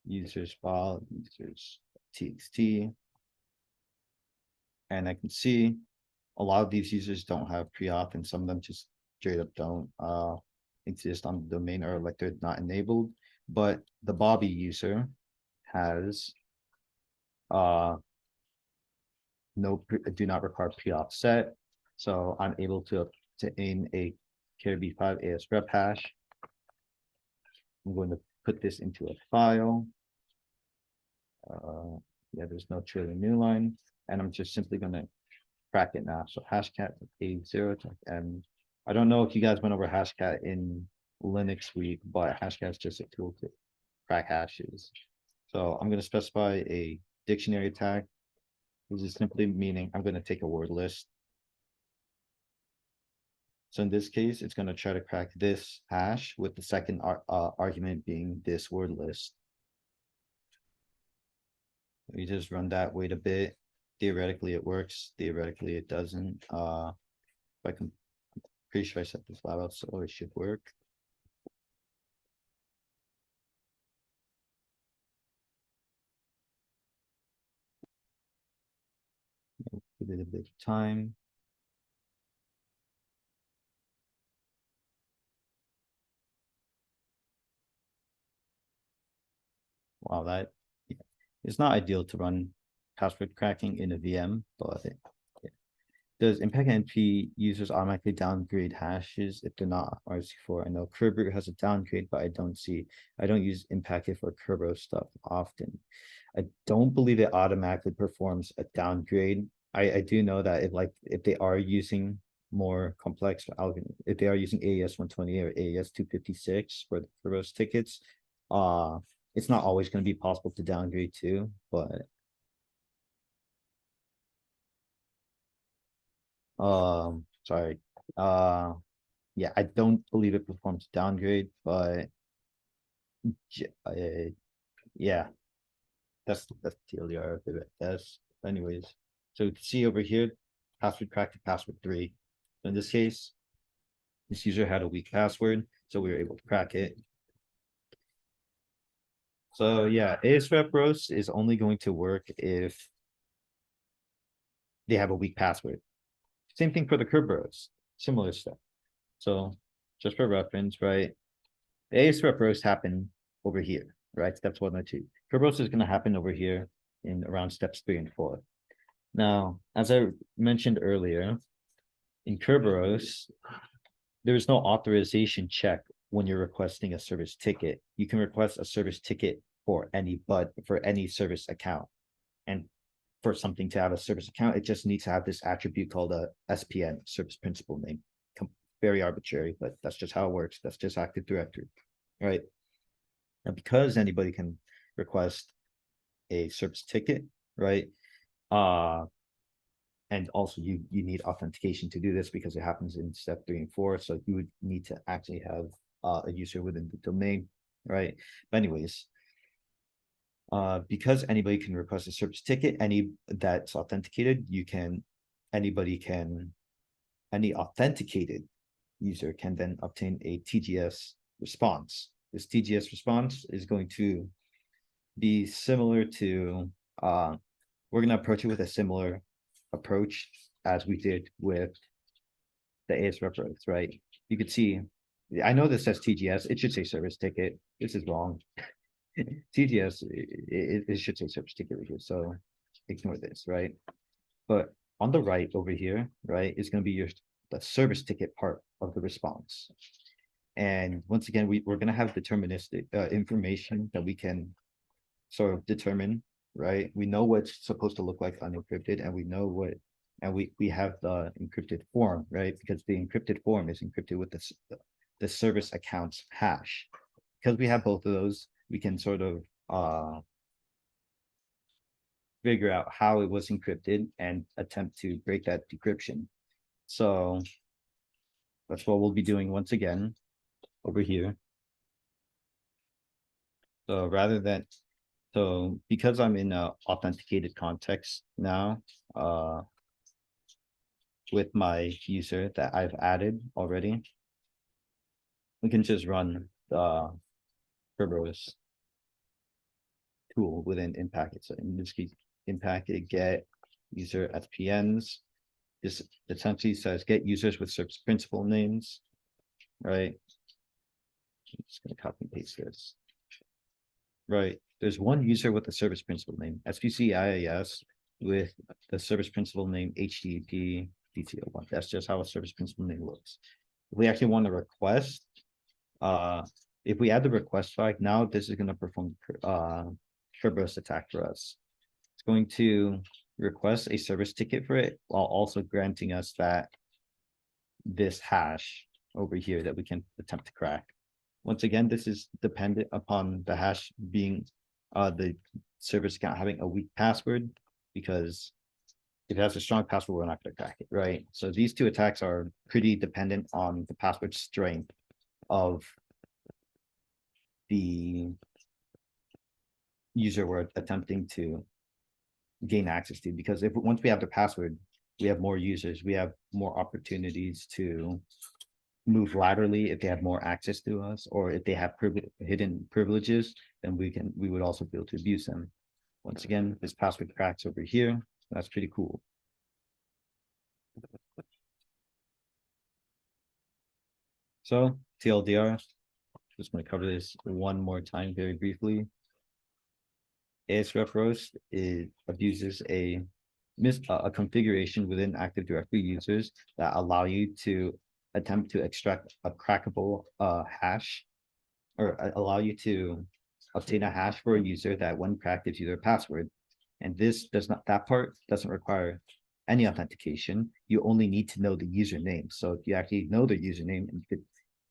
Users file, users txt. And I can see a lot of these users don't have pre-op and some of them just straight up don't exist on the domain or like they're not enabled. But the Bobby user has no do not require pre-op set. So I'm able to aim a KRB5 AS rep hash. I'm going to put this into a file. Yeah, there's no trailing new line, and I'm just simply going to crack it now. So hashcat A0 to M. I don't know if you guys went over hashcat in Linux week, but hashcat is just a tool to crack hashes. So I'm going to specify a dictionary tag. This is simply meaning I'm going to take a word list. So in this case, it's going to try to crack this hash with the second argument being this word list. We just run that, wait a bit. Theoretically, it works. Theoretically, it doesn't. I can pretty sure I set this flat out, so it should work. Give it a bit of time. Wow, that it's not ideal to run password cracking in a VM, but does impact NP users automatically downgrade hashes if they're not RC4? I know Kerberos has a downgrade, but I don't use impact for Kerberos stuff often. I don't believe it automatically performs a downgrade. I do know that if they are using more complex algorithm, if they are using AES 120 or AES 256 for the Kerberos tickets, it's not always going to be possible to downgrade too, but sorry. Yeah, I don't believe it performs downgrade, but yeah, that's TLDR of it. That's anyways. So you can see over here, password cracked to password 3. So in this case, this user had a weak password, so we were able to crack it. So yeah, ASREP roast is only going to work if they have a weak password. Same thing for the Kerberos, similar stuff. So just for reference, right? The ASREP roast happened over here, right? Steps 1 and 2. Kerberos is going to happen over here in around steps 3 and 4. Now, as I mentioned earlier, in Kerberos, there's no authorization check when you're requesting a service ticket. You can request a service ticket for any service account. And for something to have a service account, it just needs to have this attribute called a SPN, service principal name. Very arbitrary, but that's just how it works. That's just Active Directory, right? And because anybody can request a service ticket, right? and also you need authentication to do this because it happens in step 3 and 4. So you would need to actually have a user within the domain, right? But anyways, because anybody can request a service ticket, any that's authenticated, any authenticated user can then obtain a TGS response. This TGS response is going to be similar to, we're going to approach it with a similar approach as we did with the ASREP roads, right? You could see, I know this says TGS, it should say service ticket. This is wrong. TGS, it should say service ticket right here. So ignore this, right? But on the right over here, right, is going to be the service ticket part of the response. And once again, we're going to have deterministic information that we can sort of determine, right? We know what's supposed to look like unencrypted, and we know what, and we have the encrypted form, right? Because the encrypted form is encrypted with the service account's hash. Because we have both of those, we can sort of figure out how it was encrypted and attempt to break that decryption. So that's what we'll be doing once again over here. So because I'm in a authenticated context now, with my user that I've added already, we can just run the Kerberos tool within Inpacket. So in this case, Inpacket get user SPNs. This essentially says get users with service principal names, right? I'm just gonna copy and paste this. Right. There's one user with the service principal name, SPC IIS, with the service principal name HTTP DTO1. That's just how a service principal name looks. If we actually want to request, if we add the request flag, now this is going to perform Kerberos attack for us. It's going to request a service ticket for it while also granting us this hash over here that we can attempt to crack. Once again, this is dependent upon the hash being the service account having a weak password, because if it has a strong password, we're not going to crack it, right? So these two attacks are pretty dependent on the password strength of the user we're attempting to gain access to, because if once we have the password, we have more users, we have more opportunities to move laterally if they have more access to us, or if they have hidden privileges, then we would also be able to abuse them. Once again, this password cracks over here. That's pretty cool. So TLDR, just going to cover this one more time very briefly. ASREF roast abuses a configuration within Active Directory users that allow you to attempt to extract a crackable hash, or allow you to obtain a hash for a user that when cracked gives you their password. And that part doesn't require any authentication. You only need to know the username. So if you actually know the username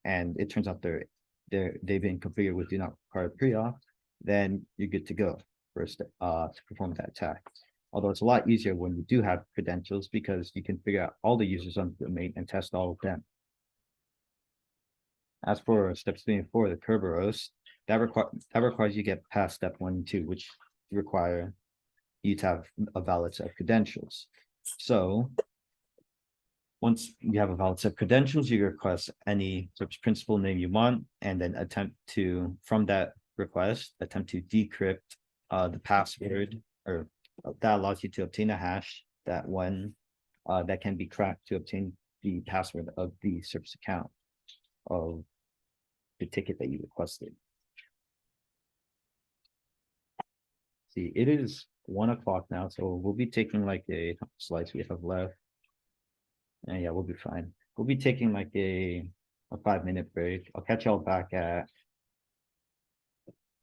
and it turns out they've been configured with do not require pre-auth, then you're good to go to perform that attack. Although it's a lot easier when you do have credentials, because you can figure out all the users on the domain and test all of them. As for steps 3 and 4, the Kerberos, that requires you get past step 1 and 2, which require you to have a valid set of credentials. So once you have a valid set of credentials, you request any service principal name you want, and then from that request, attempt to decrypt the password, or that allows you to obtain a hash that can be cracked to obtain the password of the service account of the ticket that you requested. See, it is 1 o'clock now, so we'll be taking like a slides we have left. And yeah, we'll be fine. We'll be taking like a 5-minute break. I'll catch y'all back at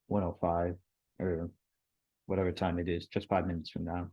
1:05 or whatever time it is, just 5 minutes from now.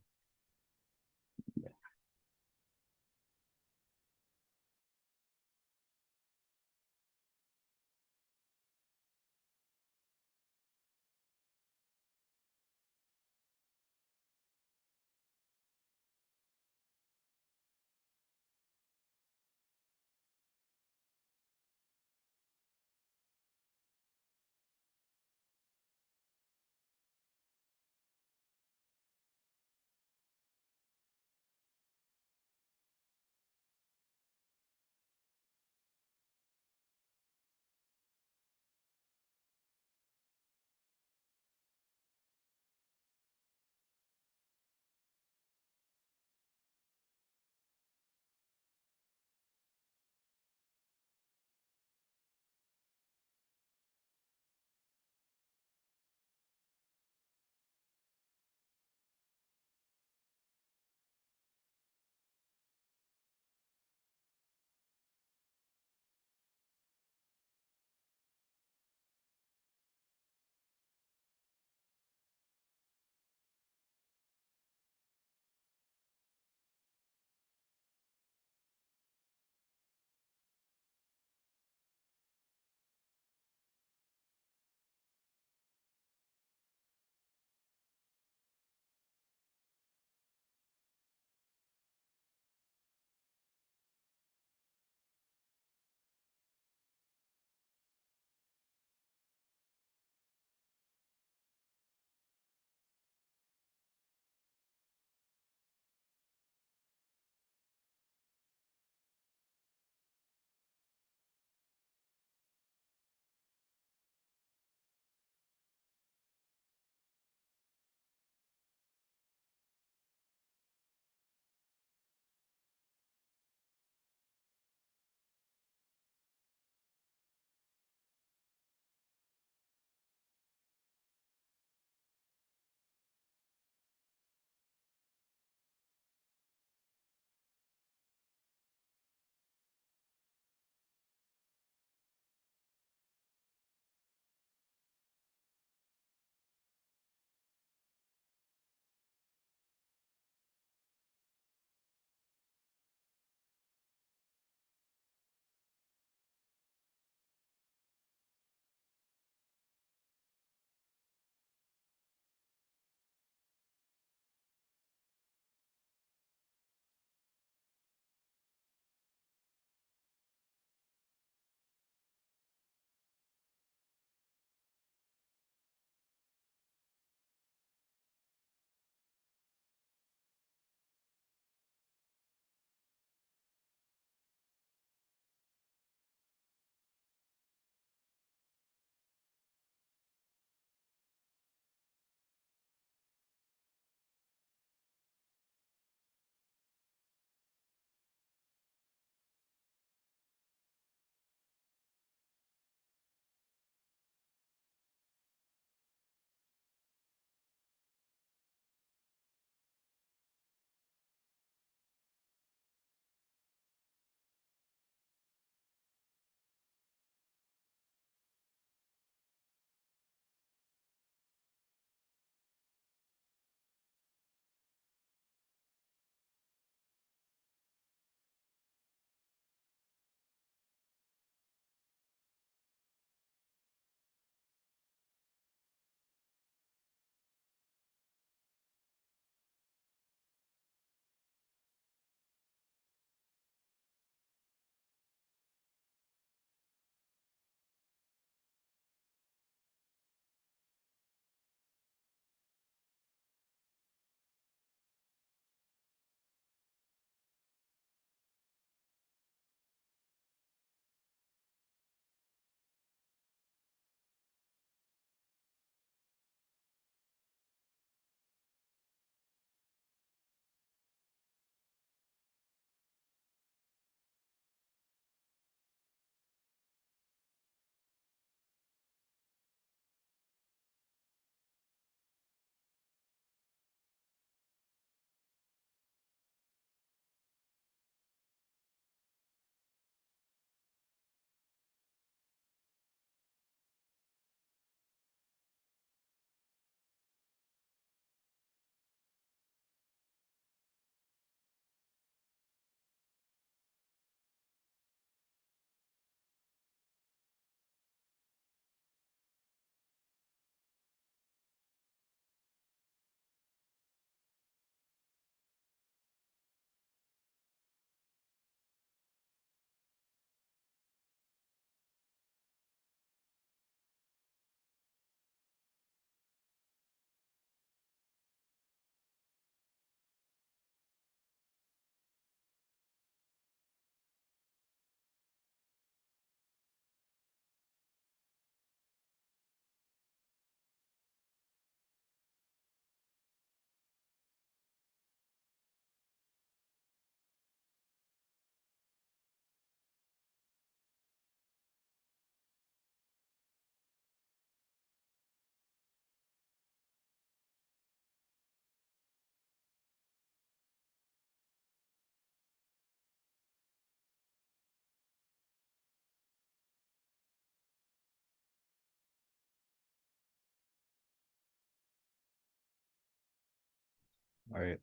All right,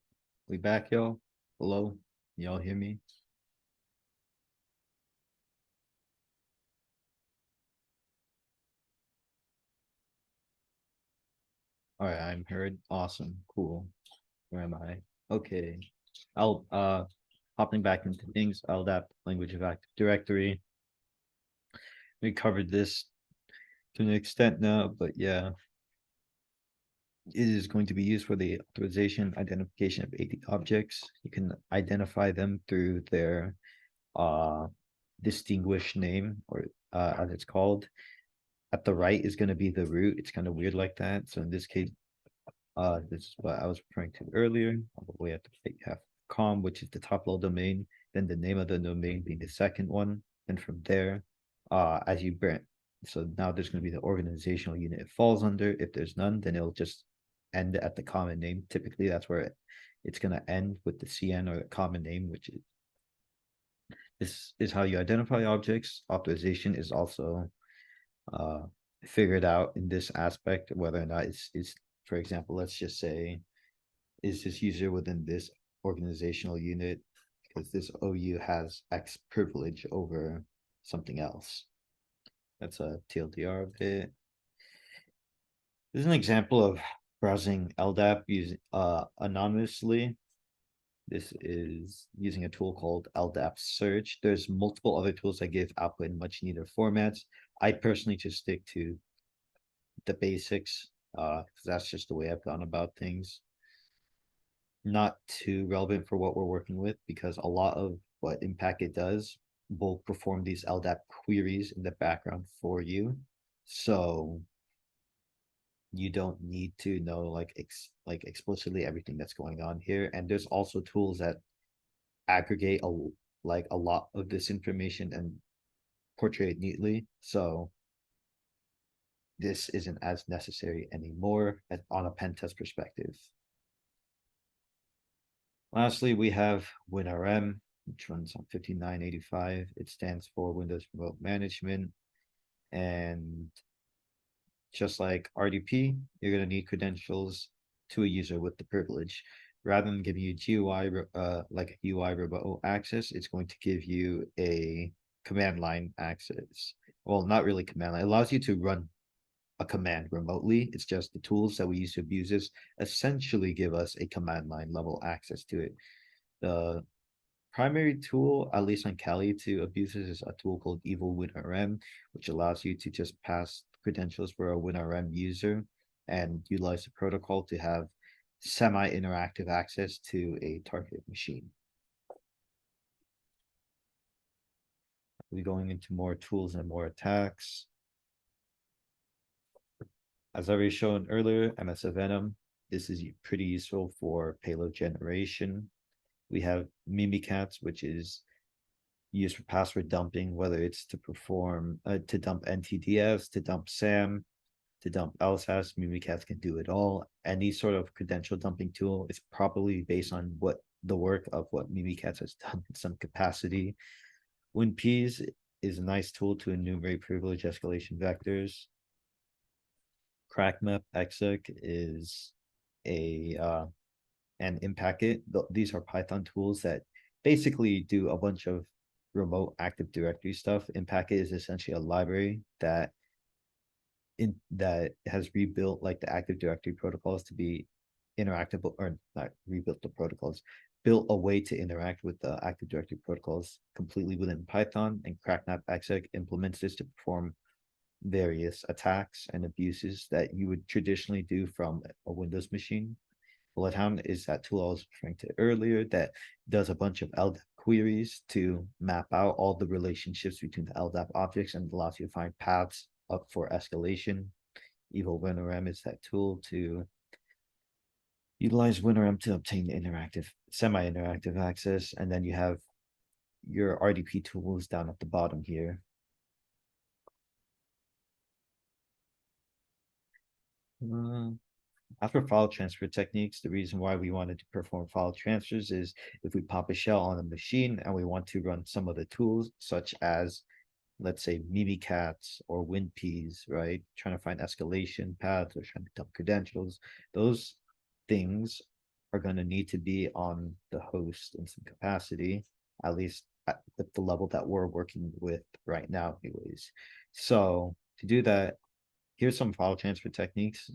we back, y'all. Hello, y'all hear me? All right, I'm heard. Awesome, cool. Where am I? Okay, I'll hopping back into things. I'll adapt language of Active Directory. We covered this to an extent now, but yeah, it is going to be used for the authorization identification of AD objects. You can identify them through their uh distinguished name, or as it's called. At the right is going to be the root. It's kind of weird like that. So in this case, this is what I was referring to earlier. All the way at the you have com, which is the top level domain, then the name of the domain being the second one, and from there, as you branch. So now there's going to be the organizational unit it falls under. If there's none, then it'll just end at the common name. Typically, that's where it's going to end with the CN or the common name, which is this is how you identify objects. Authorization is also uh, figured out in this aspect, whether or not it's, for example, let's just say, is this user within this organizational unit because this OU has X privilege over something else. That's a TLDR of it. This is an example of browsing LDAP using anonymously. This is using a tool called LDAP search. There's multiple other tools that give output in much neater formats. I personally just stick to the basics, because that's just the way I've gone about things. Not too relevant for what we're working with, because a lot of what Impact does will perform these LDAP queries in the background for you. So you don't need to know like explicitly everything that's going on here. And there's also tools that aggregate a lot of this information and portray it neatly. So this isn't as necessary anymore on a pen test perspective. Lastly, we have WinRM, which runs on 5985. It stands for Windows Remote Management. And just like RDP, you're going to need credentials to a user with the privilege. Rather than giving you GUI, like a UI remote access, it's going to give you a command line access. Well, not really command line. It allows you to run a command remotely. It's just the tools that we use to abuse this essentially give us a command line level access to it. The primary tool, at least on Kali, to abuse this is a tool called Evil WinRM, which allows you to just pass credentials for a WinRM user and utilize the protocol to have semi-interactive access to a target machine. We're going into more tools and more attacks. As I already shown earlier, MSF Venom. This is pretty useful for payload generation. We have Mimikatz, which is used for password dumping, whether it's to perform to dump NTDS, to dump SAM, to dump LSAS. Mimikatz can do it all. Any sort of credential dumping tool is probably based on what the work of what Mimikatz has done in some capacity. WinPs is a nice tool to enumerate privilege escalation vectors. CrackMap exec is a and Impacket. These are Python tools that basically do a bunch of remote Active Directory stuff. Impacket is essentially a library that has rebuilt like the Active Directory protocols to be interactable, or not rebuilt the protocols, built a way to interact with the Active Directory protocols completely within Python. And CrackMap exec implements this to perform various attacks and abuses that you would traditionally do from a Windows machine. Bloodhound is that tool I was referring to earlier that does a bunch of LDAP queries to map out all the relationships between the LDAP objects and allows you to find paths up for escalation. Evil WinRM is that tool to utilize WinRM to obtain interactive, semi-interactive access. And then you have your RDP tools down at the bottom here. After file transfer techniques, the reason why we wanted to perform file transfers is if we pop a shell on a machine and we want to run some of the tools, such as, let's say, Mimikatz or WinPs, right? Trying to find escalation paths or trying to dump credentials. Those things are going to need to be on the host in some capacity, at least at the level that we're working with right now, anyways. So to do that, here's some file transfer techniques.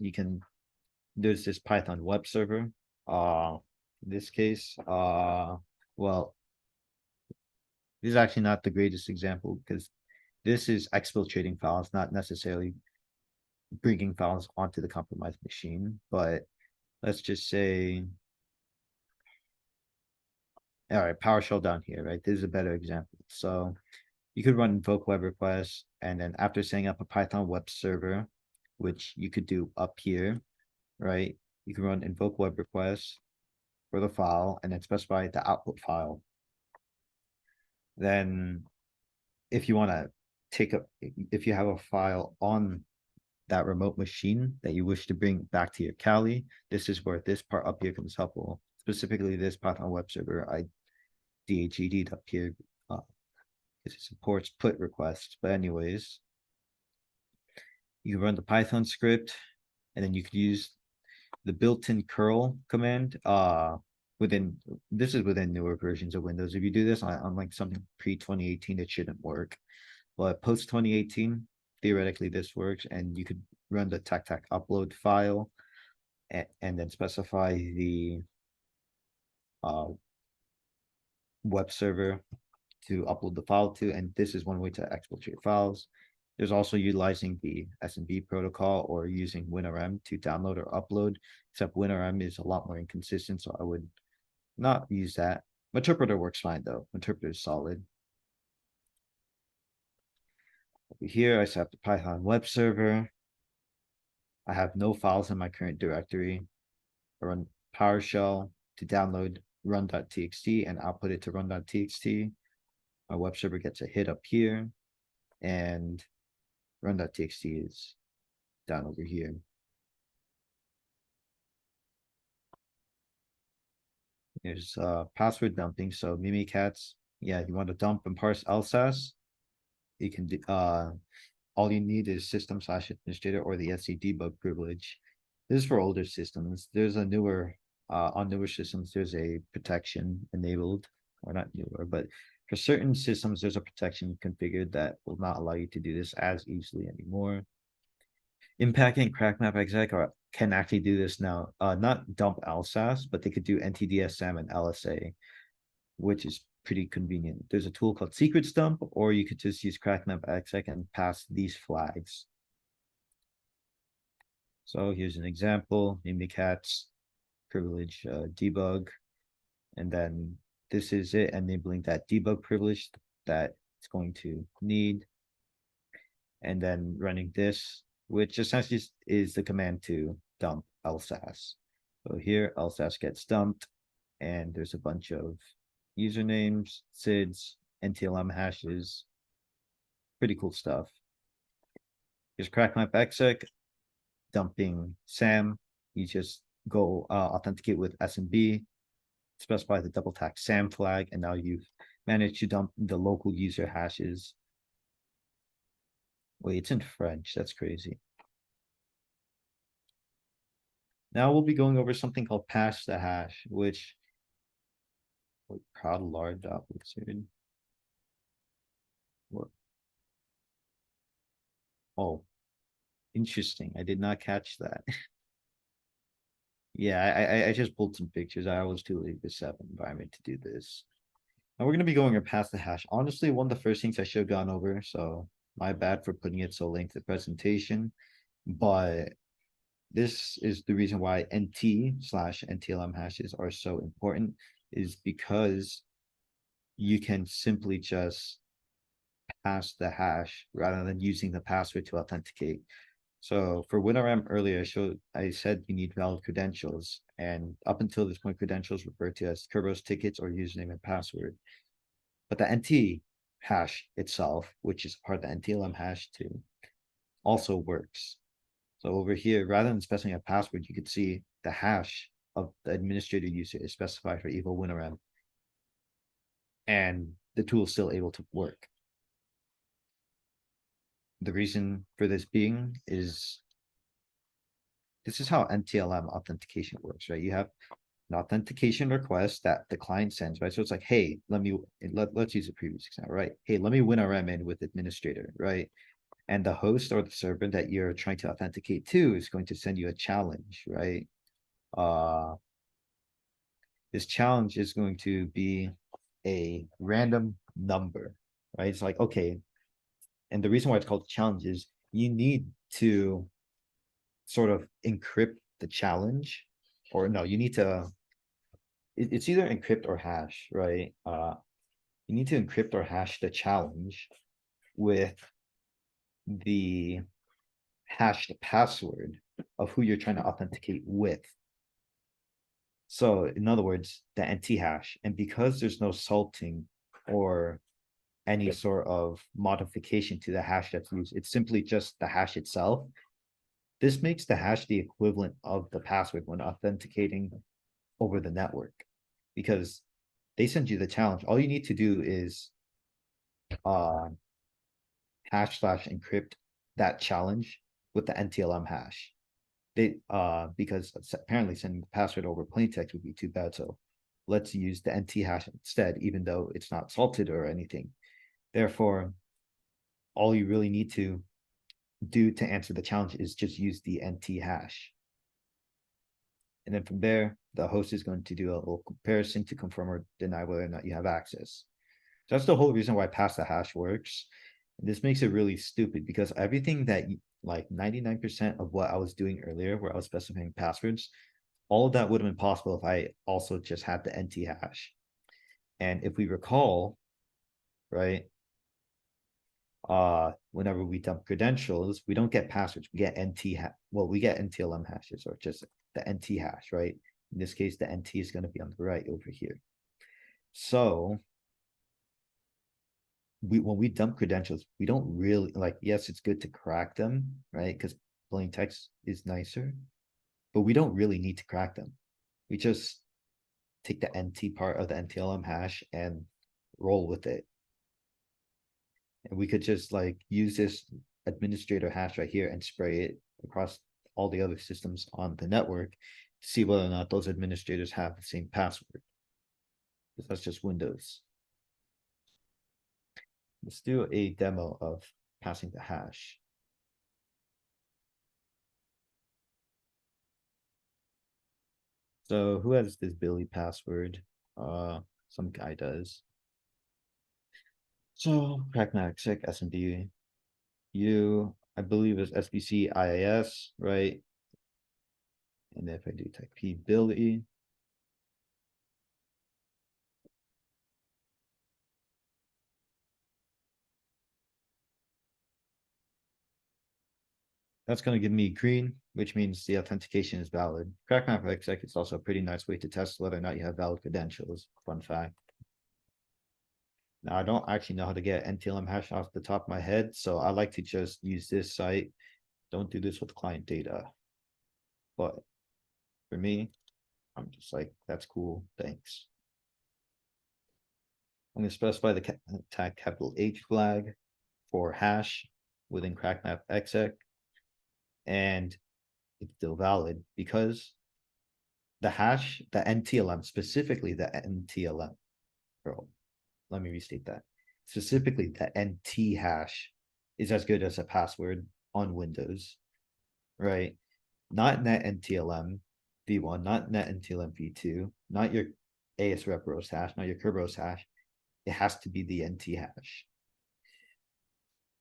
There's this Python web server. In this case, well, this is actually not the greatest example because this is exfiltrating files, not necessarily bringing files onto the compromised machine. But let's just say, all right, PowerShell down here, right? This is a better example. So you could run invoke web request, and then after setting up a Python web server, which you could do up here, right? You can run invoke web request for the file and then specify the output file. Then if you want to if you have a file on that remote machine that you wish to bring back to your Kali, this is where this part up here comes helpful. Specifically, this Python web server, I DHED'd up here because it supports put requests. But anyways, you run the Python script, and then you could use the built-in curl command. Within this is within newer versions of Windows. If you do this on like something pre 2018, it shouldn't work. But post 2018, theoretically this works, and you could run the tac upload file and then specify the uh, web server to upload the file to, and this is one way to export your files. There's also utilizing the SMB protocol or using WinRM to download or upload, except WinRM is a lot more inconsistent, so I would not use that. Interpreter works fine though. Interpreter is solid. Over here, I set up the Python web server. I have no files in my current directory. I run PowerShell to download run.txt and output it to run.txt. My web server gets a hit up here, and run.txt is down over here. There's password dumping. So Mimikatz, yeah, you want to dump and parse LSAS, you can do all you need is system/administrator or the SC debug privilege. This is for older systems. There's a newer on newer systems, there's a protection enabled, or not newer, but for certain systems, there's a protection configured that will not allow you to do this as easily anymore. Impact and CrackMap exec can actually do this now. Not dump LSAS, but they could do NTDSM and LSA, which is pretty convenient. There's a tool called secrets dump, or you could just use CrackMap exec and pass these flags. So here's an example, Mimikatz privilege debug, and then this is it, enabling that debug privilege that it's going to need, and then running this, which essentially is the command to dump LSAS. So here, LSAS gets dumped, and there's a bunch of usernames, SIDs, NTLM hashes, pretty cool stuff. Here's CrackMap exec, dumping SAM. You just go authenticate with SMB, specify the double tack SAM flag, and now you've managed to dump the local user hashes. Wait, it's in French. That's crazy. Now we'll be going over something called pass the hash, which proud lard.wizard. Oh, interesting. I did not catch that. Yeah, I just pulled some pictures. I was too late this seven environment to do this. Now we're gonna be going past the hash. Honestly, one of the first things I should have gone over, so my bad for putting it so late in the presentation. But this is the reason why NT/NTLM hashes are so important, is because you can simply just pass the hash rather than using the password to authenticate. So for WinRM earlier, I said you need valid credentials, and up until this point, credentials referred to as Kerberos tickets or username and password. But the NT hash itself, which is part of the NTLM hash too, also works. So over here, rather than specifying a password, you could see the hash of the administrator user is specified for Evo WinRM, and the tool is still able to work. The reason for this being is this is how NTLM authentication works, right? You have an authentication request that the client sends, right? So it's like, hey, let's use a previous example, right? Hey, let me win RM in with administrator, right? And the host or the server that you're trying to authenticate to is going to send you a challenge, right? Uh, this challenge is going to be a random number, right? It's like, okay, and the reason why it's called challenge is you need to sort of encrypt the challenge, or no, you need to, it's either encrypt or hash, right? You need to encrypt or hash the challenge with the hashed password of who you're trying to authenticate with. So in other words, the NT hash. And because there's no salting or any sort of modification to the hash that's used, it's simply just the hash itself. This makes the hash the equivalent of the password when authenticating over the network, because they send you the challenge. All you need to do is uh hash slash encrypt that challenge with the NTLM hash. They because apparently sending the password over plain text would be too bad. So let's use the NT hash instead, even though it's not salted or anything. Therefore, all you really need to do to answer the challenge is just use the NT hash. And then from there, the host is going to do a little comparison to confirm or deny whether or not you have access. So that's the whole reason why pass the hash works. And this makes it really stupid because everything that like 99% of what I was doing earlier, where I was specifying passwords, all of that would have been possible if I also just had the NT hash. And if we recall, right, whenever we dump credentials, we don't get passwords, we get well, we get NTLM hashes, or just the NT hash, right? In this case, the NT is going to be on the right over here. So when we dump credentials, we don't really like, yes, it's good to crack them, right? Because plain text is nicer, but we don't really need to crack them. We just take the NT part of the NTLM hash and roll with it. And we could just like use this administrator hash right here and spray it across all the other systems on the network to see whether or not those administrators have the same password. Because that's just Windows. Let's do a demo of passing the hash. So who has this Billy password? Some guy does. So pragmatic SMB, I believe is SBC IAS, right? And if I do type P Billy, that's going to give me green, which means the authentication is valid. Crackmap exec is also a pretty nice way to test whether or not you have valid credentials. Fun fact. Now, I don't actually know how to get NTLM hash off the top of my head, so I like to just use this site. Don't do this with client data. But for me, I'm just like, that's cool. Thanks. I'm going to specify the tag capital H flag for hash within crackmap exec, and it's still valid because the hash, the NTLM, specifically the NTLM, bro, let me restate that. Specifically, the NT hash is as good as a password on Windows, right? Not net NTLM v1, not net NTLM v2, not your ASREP hash, not your Kerberos hash. It has to be the NT hash.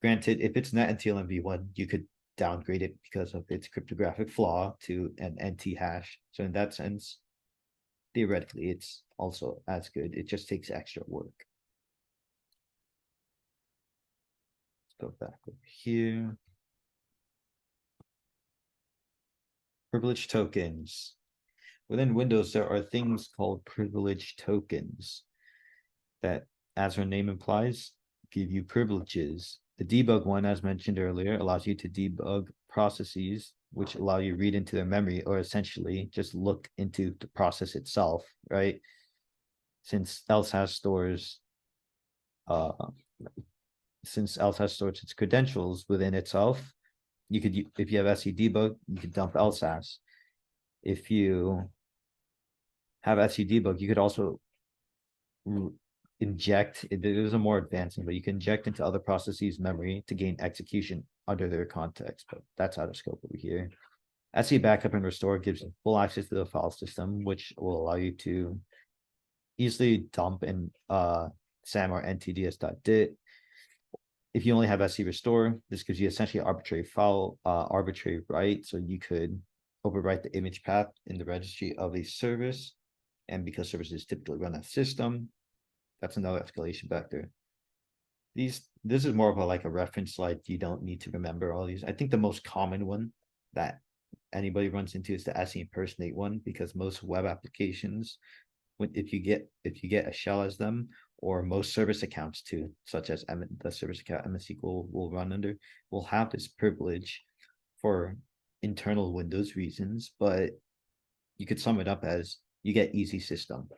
Granted, if it's net NTLM v1, you could downgrade it because of its cryptographic flaw to an NT hash. So in that sense, theoretically, it's also as good. It just takes extra work. Let's go back over here. Privileged tokens. Within Windows, there are things called privileged tokens that, as their name implies, give you privileges. The debug one, as mentioned earlier, allows you to debug processes which allow you to read into their memory, or essentially just look into the process itself, right? Since else has stores since else has stores its credentials within itself, you could, if you have SE debug, you could dump else has. If you have SE debug, you could also inject, there's a more advanced thing, but you can inject into other processes memory to gain execution under their context, but that's out of scope over here. SE backup and restore gives full access to the file system, which will allow you to easily dump in SAM or ntds.dit. If you only have SE restore, this gives you essentially arbitrary file, arbitrary write, so you could overwrite the image path in the registry of a service. And because services typically run a system, that's another escalation vector. This is more of a reference slide. You don't need to remember all these. I think the most common one that anybody runs into is the SE impersonate one, because most web applications, if you get a shell as them, or most service accounts too, such as the service account MS SQL will run under, will have this privilege for internal Windows reasons, but you could sum it up as you get easy system.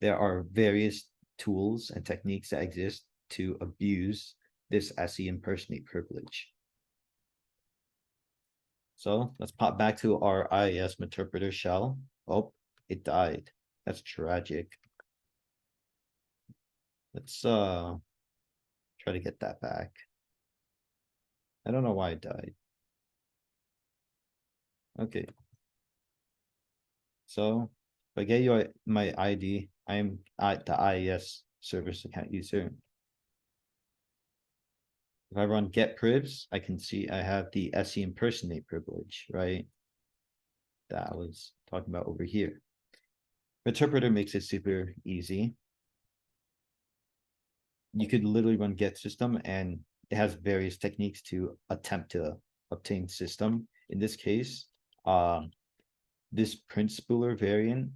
There are various tools and techniques that exist to abuse this SE impersonate privilege. So let's pop back to our IIS interpreter shell. Oh, it died. That's tragic. Let's try to get that back. I don't know why it died. Okay. So if I get you my ID, I am at the IIS service account user. If I run get privs, I can see I have the SE impersonate privilege, right? That I was talking about over here. Interpreter makes it super easy. You could literally run get system, and it has various techniques to attempt to obtain system. In this case, this print spooler variant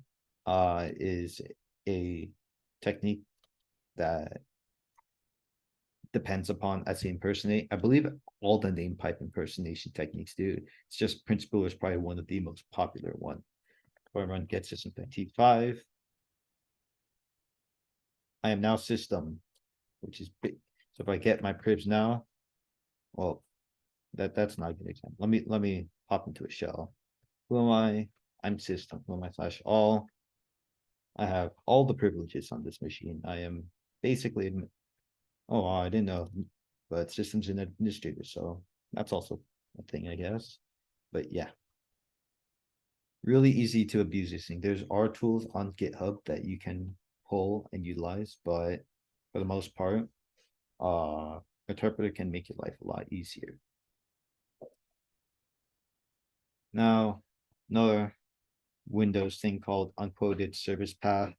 is a technique that depends upon SE impersonate. I believe all the name pipe impersonation techniques do. It's just print spooler is probably one of the most popular one. If I run get system T5, I am now system, which is big. So if I get my privs now, well, that's not a good example. Let me pop into a shell. Who am I? I'm system. Who am I slash all? I have all the privileges on this machine. I am basically, oh, I didn't know, but systems and administrator. So that's also a thing, I guess. But yeah, really easy to abuse this thing. There's R tools on GitHub that you can pull and utilize, but for the most part, interpreter can make your life a lot easier. Now, another Windows thing called unquoted service path.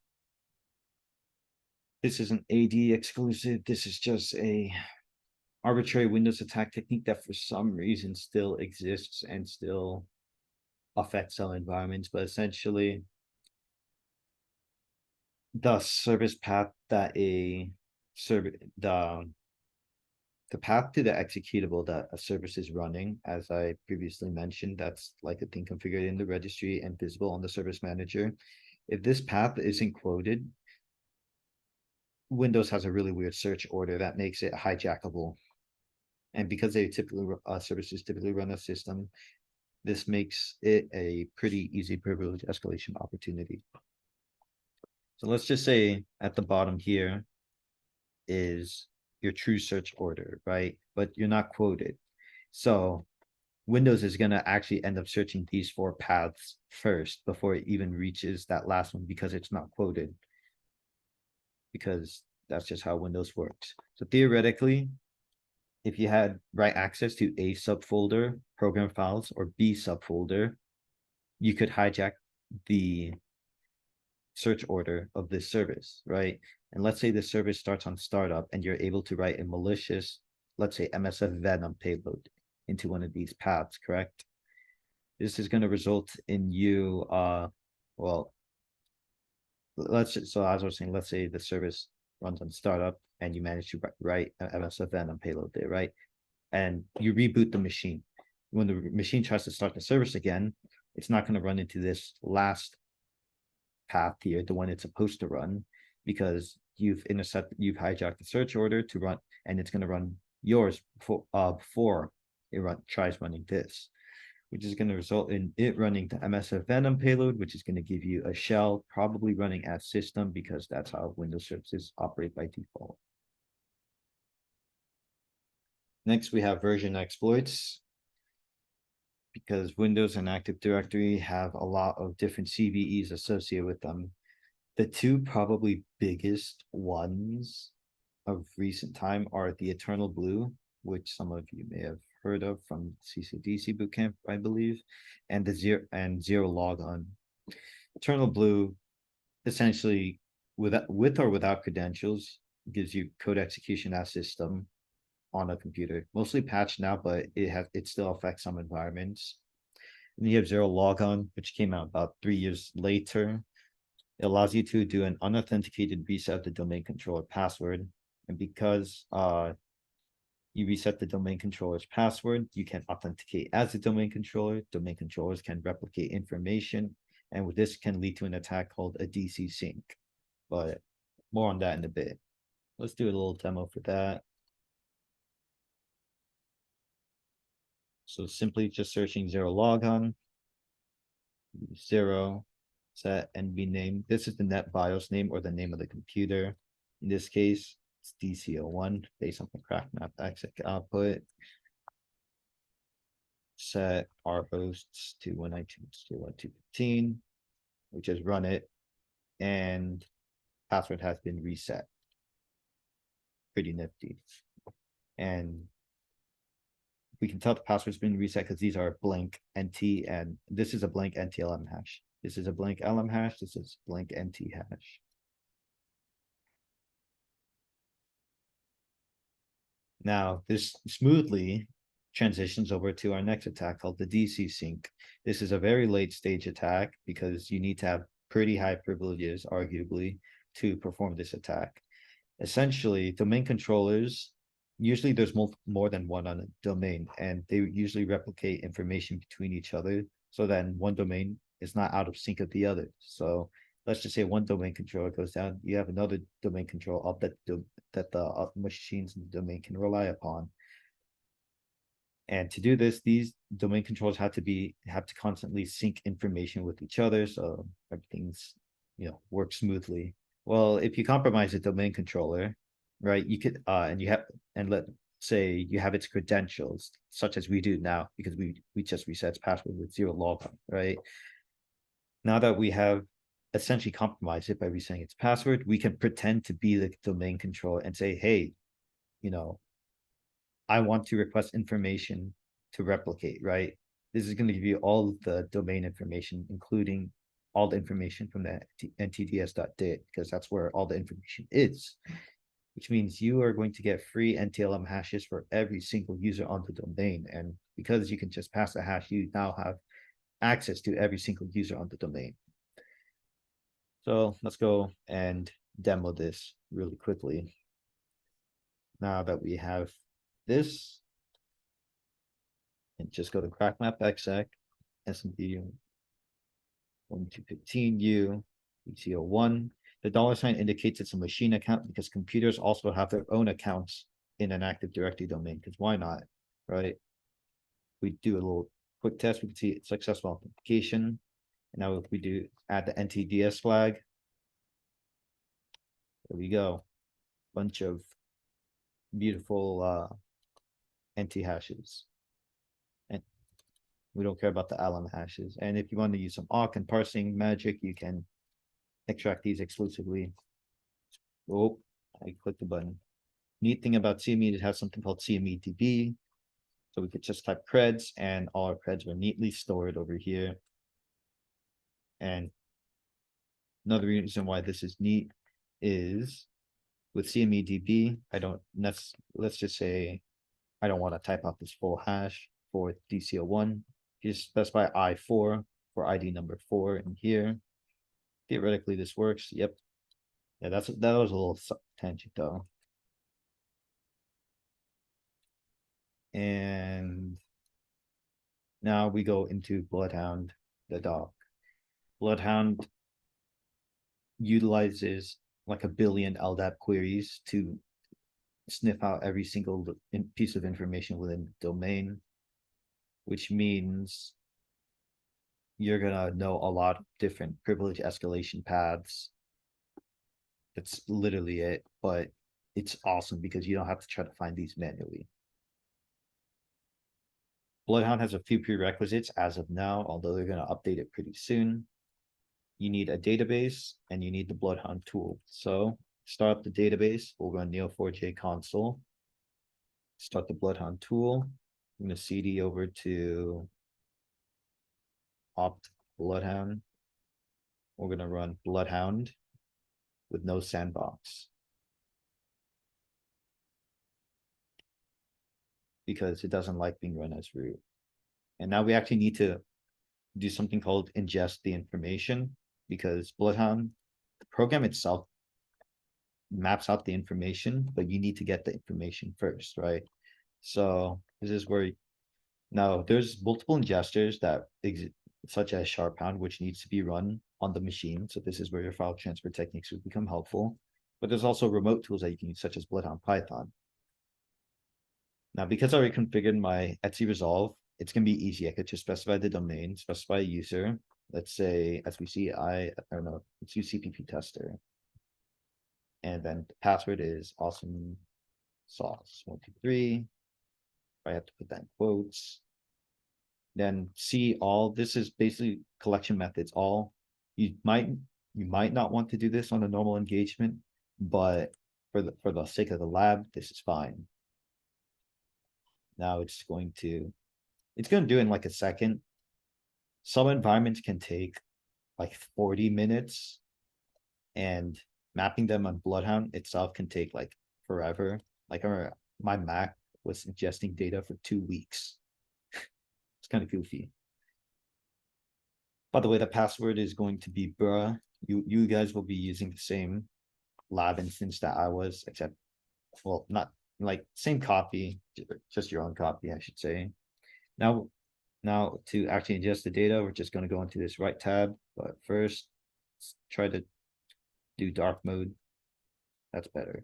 This is an AD exclusive. This is just a arbitrary Windows attack technique that for some reason still exists and still affects some environments, but essentially the service path that a service the path to the executable that a service is running, as I previously mentioned, that's like a thing configured in the registry and visible on the service manager. If this path isn't quoted, Windows has a really weird search order that makes it hijackable. And because they typically services typically run a system, this makes it a pretty easy privilege escalation opportunity. So let's just say at the bottom here is your true search order, right? But you're not quoted. So Windows is going to actually end up searching these 4 paths first before it even reaches that last one, because it's not quoted. Because that's just how Windows works. So theoretically, if you had write access to A subfolder, program files, or B subfolder, you could hijack the search order of this service, right? And let's say the service starts on startup and you're able to write a malicious, let's say MSF Venom payload into one of these paths, correct? This is going to result in you, well, so as I was saying, let's say the service runs on startup and you manage to write an MSF Venom payload there, right? And you reboot the machine. When the machine tries to start the service again, it's not going to run into this last path here, the one it's supposed to run, because you've hijacked the search order to run, and it's going to run yours before it tries running this. which is going to result in it running the MSF Venom payload, which is going to give you a shell, probably running as system because that's how Windows services operate by default. Next, we have version exploits. Because Windows and Active Directory have a lot of different CVEs associated with them. The two probably biggest ones of recent time are the Eternal Blue, which some of you may have heard of from CPTC Bootcamp, I believe, and the zero logon. Eternal Blue, essentially, with or without credentials, gives you code execution as system on a computer. Mostly patched now, but it still affects some environments. And you have zero logon, which came out about 3 years later. It allows you to do an unauthenticated reset of the domain controller password. And because you reset the domain controller's password, you can authenticate as a domain controller. Domain controllers can replicate information, and this can lead to an attack called a DC sync. But more on that in a bit. Let's do a little demo for that. So simply just searching zero logon, zero, set NV name. This is the net BIOS name or the name of the computer. In this case, it's DC01 based on the crack map exec output. Set our hosts to 192.1.2.15, which has run it, and password has been reset. Pretty nifty. And we can tell the password's been reset because these are blank NT, and this is a blank NTLM hash. This is a blank LM hash. This is blank NT hash. Now, this smoothly transitions over to our next attack called the DC sync. This is a very late stage attack because you need to have pretty high privileges, arguably, to perform this attack. Essentially, domain controllers, usually there's more than one on a domain, and they usually replicate information between each other so that one domain is not out of sync of the other. So let's just say one domain controller goes down, you have another domain control up that the machines in the domain can rely upon. And to do this, these domain controllers have to constantly sync information with each other so everything's works smoothly. Well, if you compromise a domain controller, right, you could let's say you have its credentials, such as we do now, because we just reset its password with zero logon, right? Now that we have essentially compromised it by resetting its password, we can pretend to be the domain controller and say, hey, I want to request information to replicate, right? This is going to give you all the domain information, including all the information from the ntds.dit, because that's where all the information is, which means you are going to get free NTLM hashes for every single user on the domain. And because you can just pass a hash, you now have access to every single user on the domain. So let's go and demo this really quickly. Now that we have this, and just go to crackmap exec, SMD 1215U, ECO1. The $sign indicates it's a machine account because computers also have their own accounts in an Active Directory domain, because why not, right? We do a little quick test, we can see successful authentication. And now if we do add the NTDS flag, there we go. Bunch of beautiful NT hashes. And we don't care about the LM hashes. And if you want to use some awk and parsing magic, you can extract these exclusively. Oh, I clicked the button. Neat thing about CME, it has something called CME DB. So we could just type creds and all our creds were neatly stored over here. And another reason why this is neat is with CME DB, let's just say I don't want to type out this full hash for DC01. You just specify I4 for ID number 4 in here. Theoretically, this works. Yep. Yeah, that was a little tangent though. And now we go into Bloodhound, the doc. Bloodhound utilizes like a billion LDAP queries to sniff out every single piece of information within the domain, which means you're gonna know a lot of different privilege escalation paths. That's literally it, but it's awesome because you don't have to try to find these manually. Bloodhound has a few prerequisites as of now, although they're going to update it pretty soon. You need a database and you need the Bloodhound tool. So start up the database. We'll run Neo4j console. Start the Bloodhound tool. I'm going to cd over to opt Bloodhound. We're going to run Bloodhound with no sandbox, because it doesn't like being run as root. And now we actually need to do something called ingest the information, because Bloodhound, the program itself, maps out the information, but you need to get the information first, right? So this is where now there's multiple ingesters that exist, such as Sharphound, which needs to be run on the machine. So this is where your file transfer techniques would become helpful. But there's also remote tools that you can use, such as Bloodhound Python. Now, because I already configured my Etsy resolve, it's going to be easy. I could just specify the domain, specify a user. Let's say, as we see, I don't know, let's use CPP tester. And then the password is awesome sauce 123. I have to put that in quotes. Then see all. This is basically collection methods. All you might not want to do this on a normal engagement, but for the sake of the lab, this is fine. Now it's going to do it in like a second. Some environments can take like 40 minutes, and mapping them on Bloodhound itself can take like forever. Like my Mac was ingesting data for 2 weeks. It's kind of goofy. By the way, the password is going to be bruh. You guys will be using the same lab instance that I was, except, well, not like same copy, just your own copy, I should say. Now, to actually ingest the data, we're just going to go into this right tab. But first, let's try to do dark mode. That's better.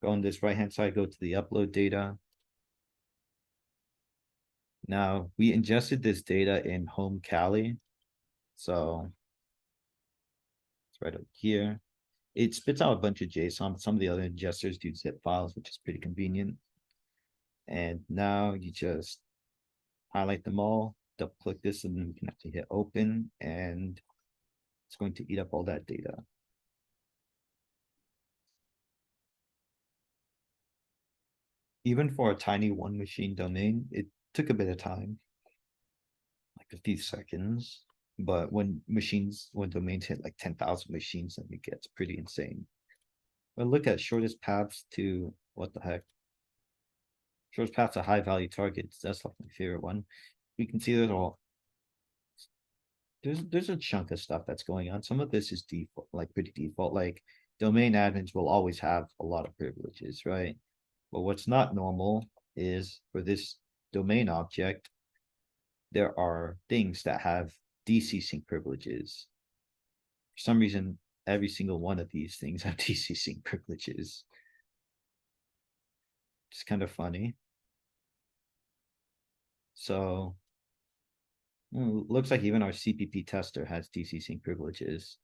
Go on this right hand side, go to the upload data. Now we ingested this data in home Kali. So it's right up here. It spits out a bunch of JSON. Some of the other ingestors do zip files, which is pretty convenient. And now you just highlight them all, double click this, and then we can actually hit open, and it's going to eat up all that data. Even for a tiny one machine domain, it took a bit of time, like a few seconds. But when domains hit like 10,000 machines, then it gets pretty insane. But look at shortest paths to what the heck? Shortest path to high value targets. That's like my favorite one. We can see there's a chunk of stuff that's going on. Some of this is default, like pretty default. Like domain admins will always have a lot of privileges, right? But what's not normal is for this domain object, there are things that have DC sync privileges. For some reason, every single one of these things have DC sync privileges. It's kind of funny. So looks like even our CPP tester has DC sync privileges.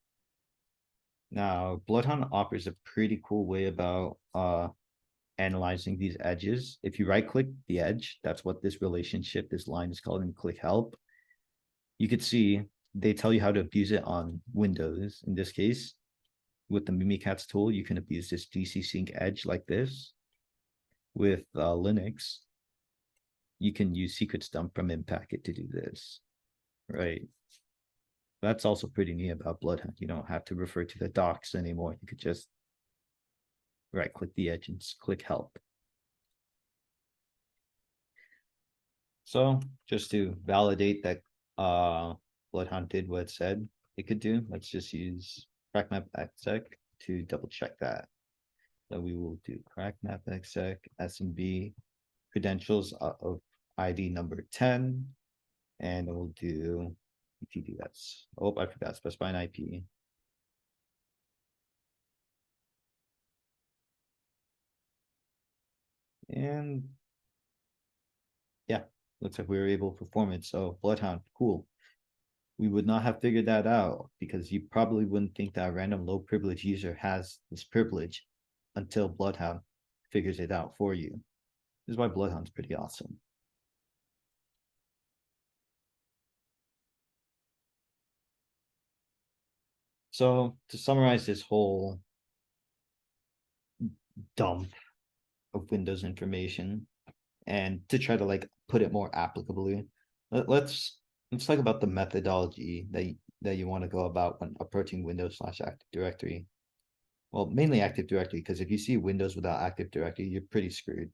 Now, Bloodhound offers a pretty cool way about analyzing these edges. If you right click the edge, that's what this relationship, this line is called, and click help. You could see they tell you how to abuse it on Windows. In this case, with the Mimikatz tool, you can abuse this DC sync edge like this. With Linux, you can use secrets dump from Impacket to do this, right? That's also pretty neat about Bloodhound. You don't have to refer to the docs anymore. You could just right click the edge and click help. So just to validate that Bloodhound did what it said it could do, let's just use crackmap to double check that. So we will do crackmap exec SMB credentials of ID number 10, and we'll do ETDS. Oh, I forgot, specify an IP. And yeah, Looks like we were able to perform it. So Bloodhound, cool. We would not have figured that out because you probably wouldn't think that a random low privilege user has this privilege until Bloodhound figures it out for you. This is why Bloodhound's pretty awesome. So to summarize this whole dump of Windows information and to try to like put it more applicably, let's talk about the methodology that you want to go about when approaching Windows slash Active Directory. Well, mainly Active Directory, because if you see Windows without Active Directory, you're pretty screwed.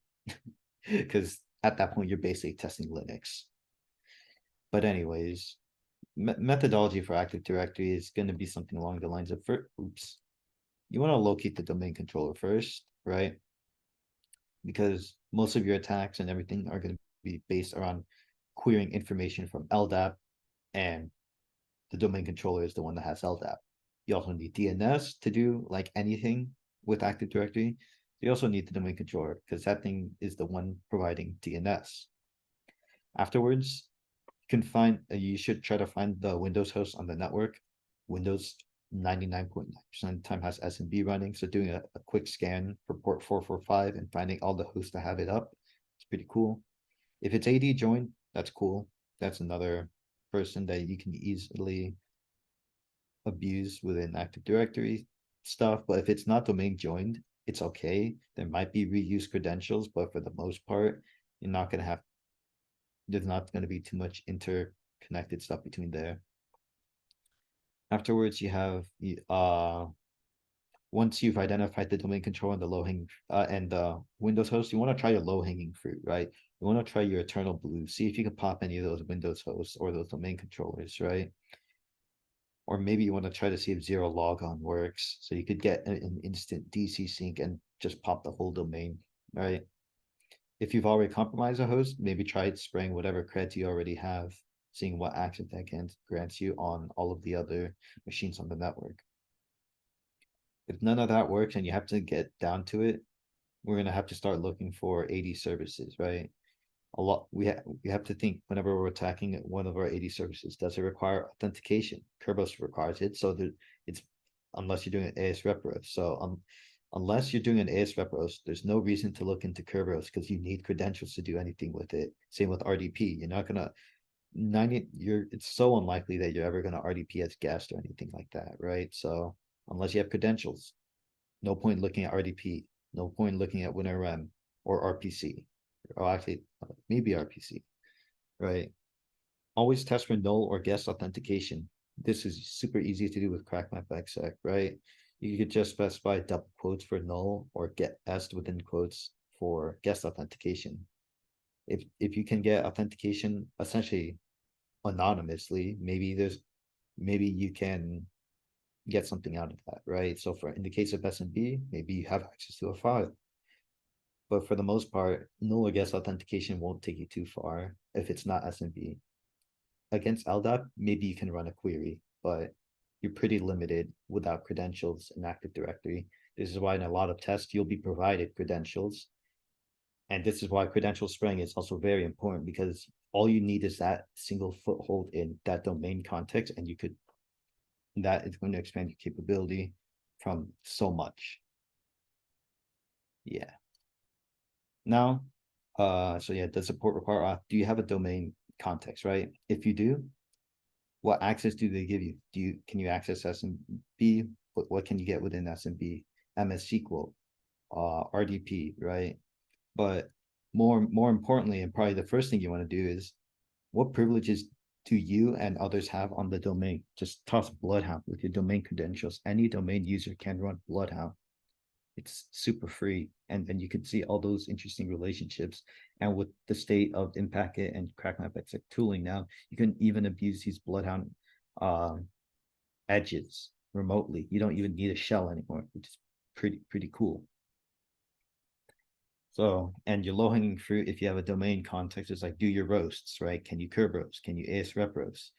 Because at that point, you're basically testing Linux. But anyways, methodology for Active Directory is going to be something along the lines of, oops, you want to locate the domain controller first, right? Because most of your attacks and everything are going to be based around querying information from LDAP, and the domain controller is the one that has LDAP. You also need DNS to do like anything with Active Directory. You also need the domain controller because that thing is the one providing DNS. Afterwards, you should try to find the Windows host on the network. Windows 99.9% of the time has SMB running, so doing a quick scan for port 445 and finding all the hosts that have it up, it's pretty cool. If it's AD joined, that's cool. That's another person that you can easily abuse within Active Directory stuff. But if it's not domain joined, it's okay. There might be reuse credentials, but for the most part, you're not going to have, there's not going to be too much interconnected stuff between there. Afterwards, you have once you've identified the domain control and the low hanging and the Windows host, you want to try your low hanging fruit, right? You want to try your Eternal Blue, see if you can pop any of those Windows hosts or those domain controllers, right? Or maybe you want to try to see if zero logon works, so you could get an instant DC sync and just pop the whole domain, right? If you've already compromised a host, maybe try spraying whatever creds you already have, seeing what access that grants you on all of the other machines on the network. If none of that works and you have to get down to it, we're gonna have to start looking for AD services, right? We have to think whenever we're attacking one of our AD services, does it require authentication? Kerberos requires it, so it's unless you're doing an AS repros. So unless you're doing an AS repros, there's no reason to look into Kerberos because you need credentials to do anything with it. Same with RDP. You're not gonna 90 you're it's so unlikely that you're ever gonna RDP as guest or anything like that, right? So unless you have credentials, no point looking at RDP, no point looking at WinRM or RPC, or actually maybe RPC, right? Always test for null or guest authentication. This is super easy to do with CrackMapExec, right? You could just specify double quotes for null or get est within quotes for guest authentication. If you can get authentication essentially anonymously, maybe you can get something out of that, right? So for in the case of SMB, maybe you have access to a file. But for the most part, null or guest authentication won't take you too far if it's not SMB. Against LDAP, maybe you can run a query, but you're pretty limited without credentials in Active Directory. This is why in a lot of tests, you'll be provided credentials. And this is why credential spraying is also very important because all you need is that single foothold in that domain context, and that is going to expand your capability from so much. Yeah. Now, so yeah, does support require auth? Do you have a domain context, right? If you do, what access do they give you? Can you access SMB? What can you get within SMB? MS SQL, RDP, right? But more importantly, and probably the first thing you want to do is what privileges do you and others have on the domain? Just toss Bloodhound with your domain credentials. Any domain user can run Bloodhound. It's super free, and then you can see all those interesting relationships. And with the state of Impacket and CrackMapExec tooling now, you can even abuse these Bloodhound edges remotely. You don't even need a shell anymore, which is pretty cool. So, and your low hanging fruit, if you have a domain context, is like do your roasts, right? Can you curb roast? Can you AS rep roast?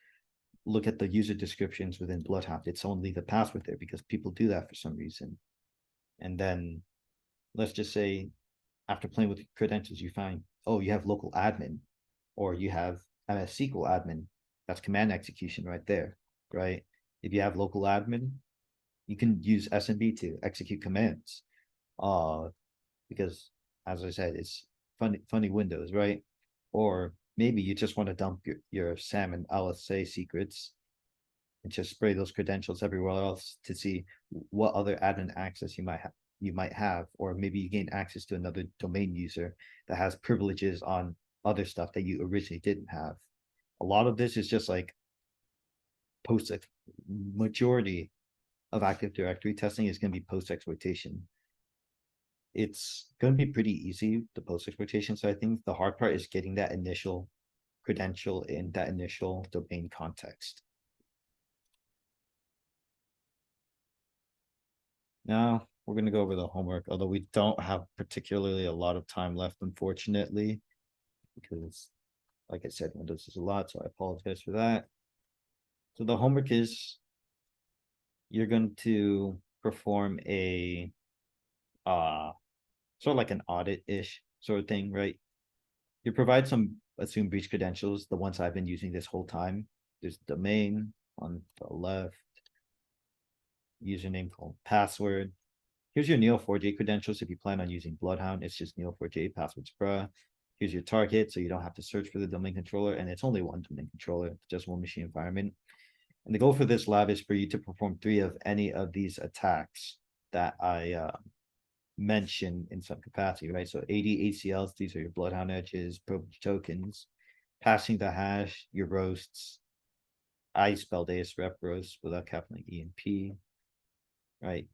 Look at the user descriptions within Bloodhound. It's only the password there because people do that for some reason. And then let's just say after playing with credentials, you find, oh, you have local admin. or you have MS SQL admin. That's command execution right there, right? If you have local admin, you can use SMB to execute commands. Uh, because as I said, it's funny windows, right? Or maybe you just want to dump your SAM and LSA secrets and just spray those credentials everywhere else to see what other admin access you might have, or maybe you gain access to another domain user that has privileges on other stuff that you originally didn't have. A lot of this is just like post majority of Active Directory testing is going to be post exploitation. It's going to be pretty easy, the post exploitation. So I think the hard part is getting that initial credential in that initial domain context. Now we're going to go over the homework, although we don't have particularly a lot of time left, unfortunately, because like I said, Windows is a lot, so I apologize for that. So the homework is you're going to perform a sort of like an audit-ish sort of thing, right? You provide some assumed breach credentials, the ones I've been using this whole time. There's domain on the left, username called password. Here's your Neo4j credentials. If you plan on using Bloodhound, it's just Neo4j passwords bruh. Here's your target, so you don't have to search for the domain controller, and it's only one domain controller, just one machine environment. And the goal for this lab is for you to perform 3 of any of these attacks that I mentioned in some capacity, right? So 80 ACLs, these are your Bloodhound edges, privilege tokens, passing the hash, your roasts. I spelled AS rep roast without capital EMP, right?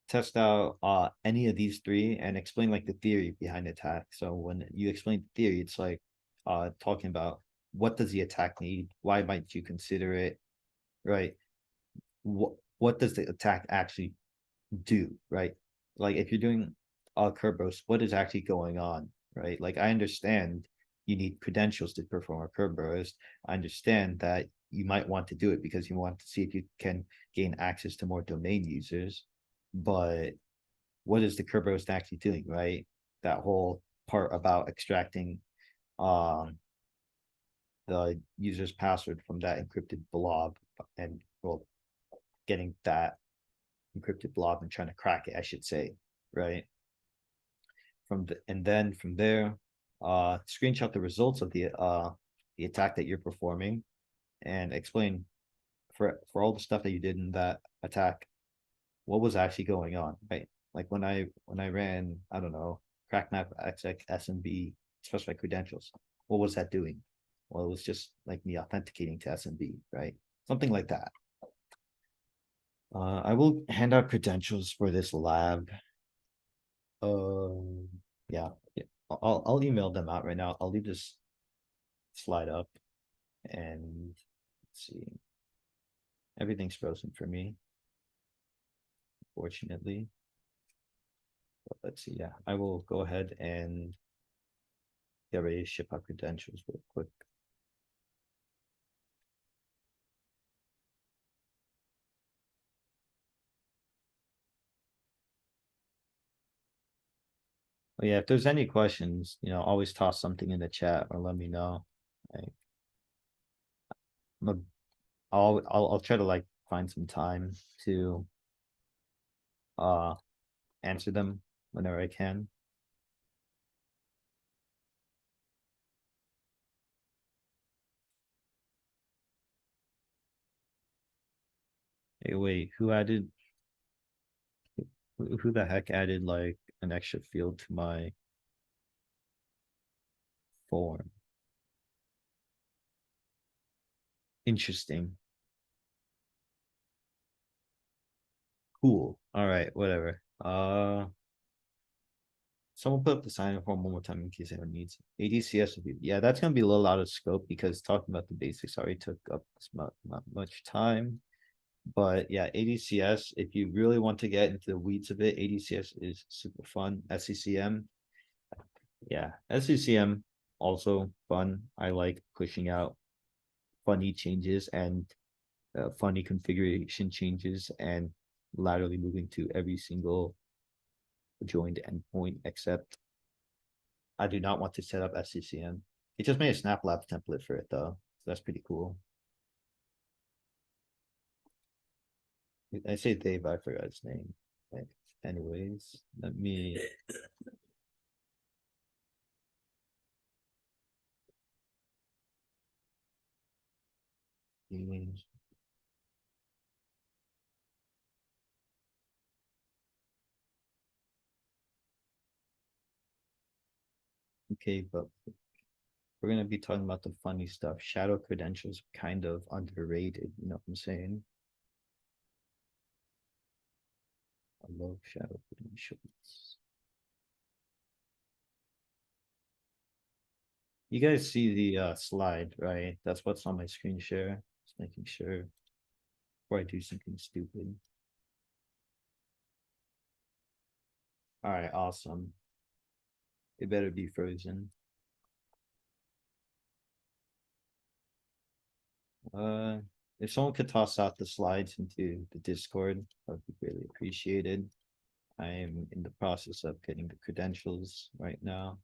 Test out any of these 3 and explain like the theory behind the attack. So when you explain the theory, it's like talking about what does the attack need, why might you consider it, right? What does the attack actually do, right? Like if you're doing a Kerberos, what is actually going on, right? Like I understand you need credentials to perform a Kerberos. I understand that you might want to do it because you want to see if you can gain access to more domain users, but what is the Kerberos actually doing, right? That whole part about extracting the user's password from that encrypted blob and well getting that encrypted blob and trying to crack it, I should say, right? And then from there, screenshot the results of the attack that you're performing and explain for all the stuff that you did in that attack, what was actually going on, right? Like when I ran, I don't know, crackmap xx SMB specified credentials, what was that doing? Well, it was just like me authenticating to SMB, right? Something like that. I will hand out credentials for this lab. Um, yeah, I'll email them out right now. I'll leave this slide up and let's see. Everything's frozen for me, fortunately. But let's see. Yeah, I will go ahead and get ready to ship out credentials real quick. But yeah, if there's any questions, always toss something in the chat or let me know. Like, I'll try to like find some time to uh answer them whenever I can. Hey, wait, who the heck added like an extra field to my form? Interesting. Cool. All right, whatever. Someone put up the sign-in form one more time in case anyone needs it. ADCS review. Yeah, that's gonna be a little out of scope because talking about the basics already took up not much time. But yeah, ADCS, if you really want to get into the weeds of it, ADCS is super fun. SCCM, yeah, SCCM also fun. I like pushing out funny changes and funny configuration changes and laterally moving to every single joined endpoint, except I do not want to set up SCCM. He just made a snap lab template for it though. So that's pretty cool. I say Dave, I forgot his name. Like, anyways, let me. Okay, but we're gonna be talking about the funny stuff. Shadow credentials kind of underrated, you know what I'm saying? I love shadow credentials. You guys see the slide, right? That's what's on my screen share. Just making sure before I do something stupid. All right, awesome. It better be frozen. Uh, if someone could toss out the slides into the Discord, that would be greatly appreciated. I am in the process of getting the credentials right now.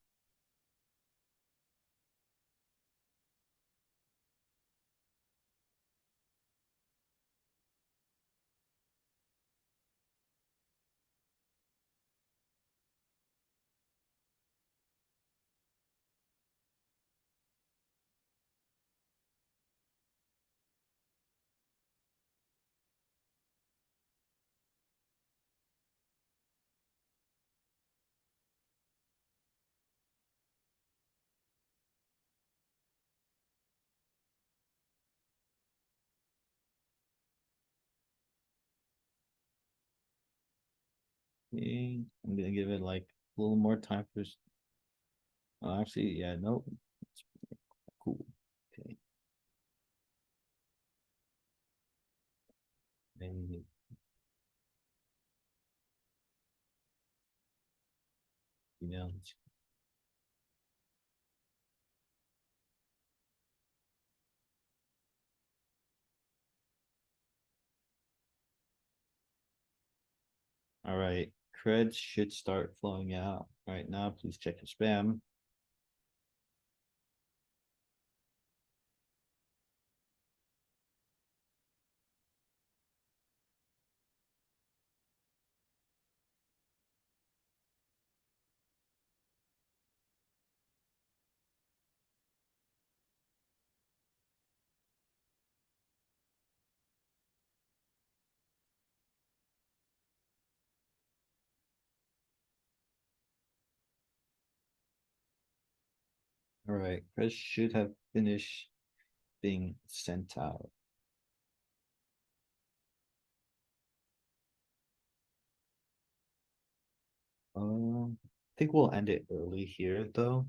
Okay, I'm gonna give it like a little more time for. Actually, yeah, no, it's cool. Okay, and email. All right, creds should start flowing out right now. Please check your spam. All right, creds should have finished being sent out. I think we'll end it early here though.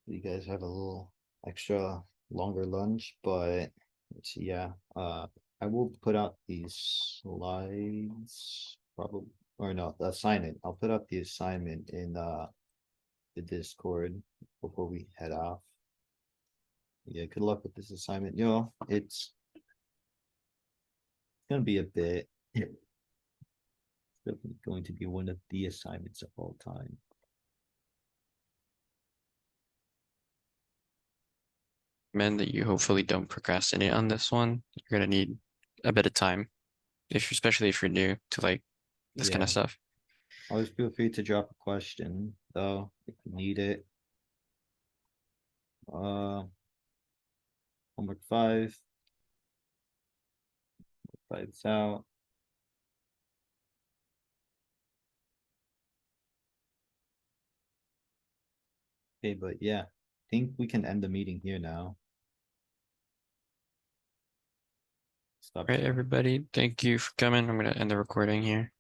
You guys have a little extra longer lunch, but let's see, yeah. I will put out these slides probably, or no, the assignment. I'll put out the assignment in the Discord before we head off. Yeah, good luck with this assignment. It's gonna be a bit. It's definitely going to be one of the assignments of all time. Recommend that you hopefully don't procrastinate on this one. You're gonna need a bit of time, especially if you're new to like this kind of Yeah, stuff. always feel free to drop a question though if you need it. Homework 5. Fights out. Okay, but yeah, I think we can end the meeting here now. Stop All right, sharing. everybody. Thank you for coming. I'm gonna end the recording here.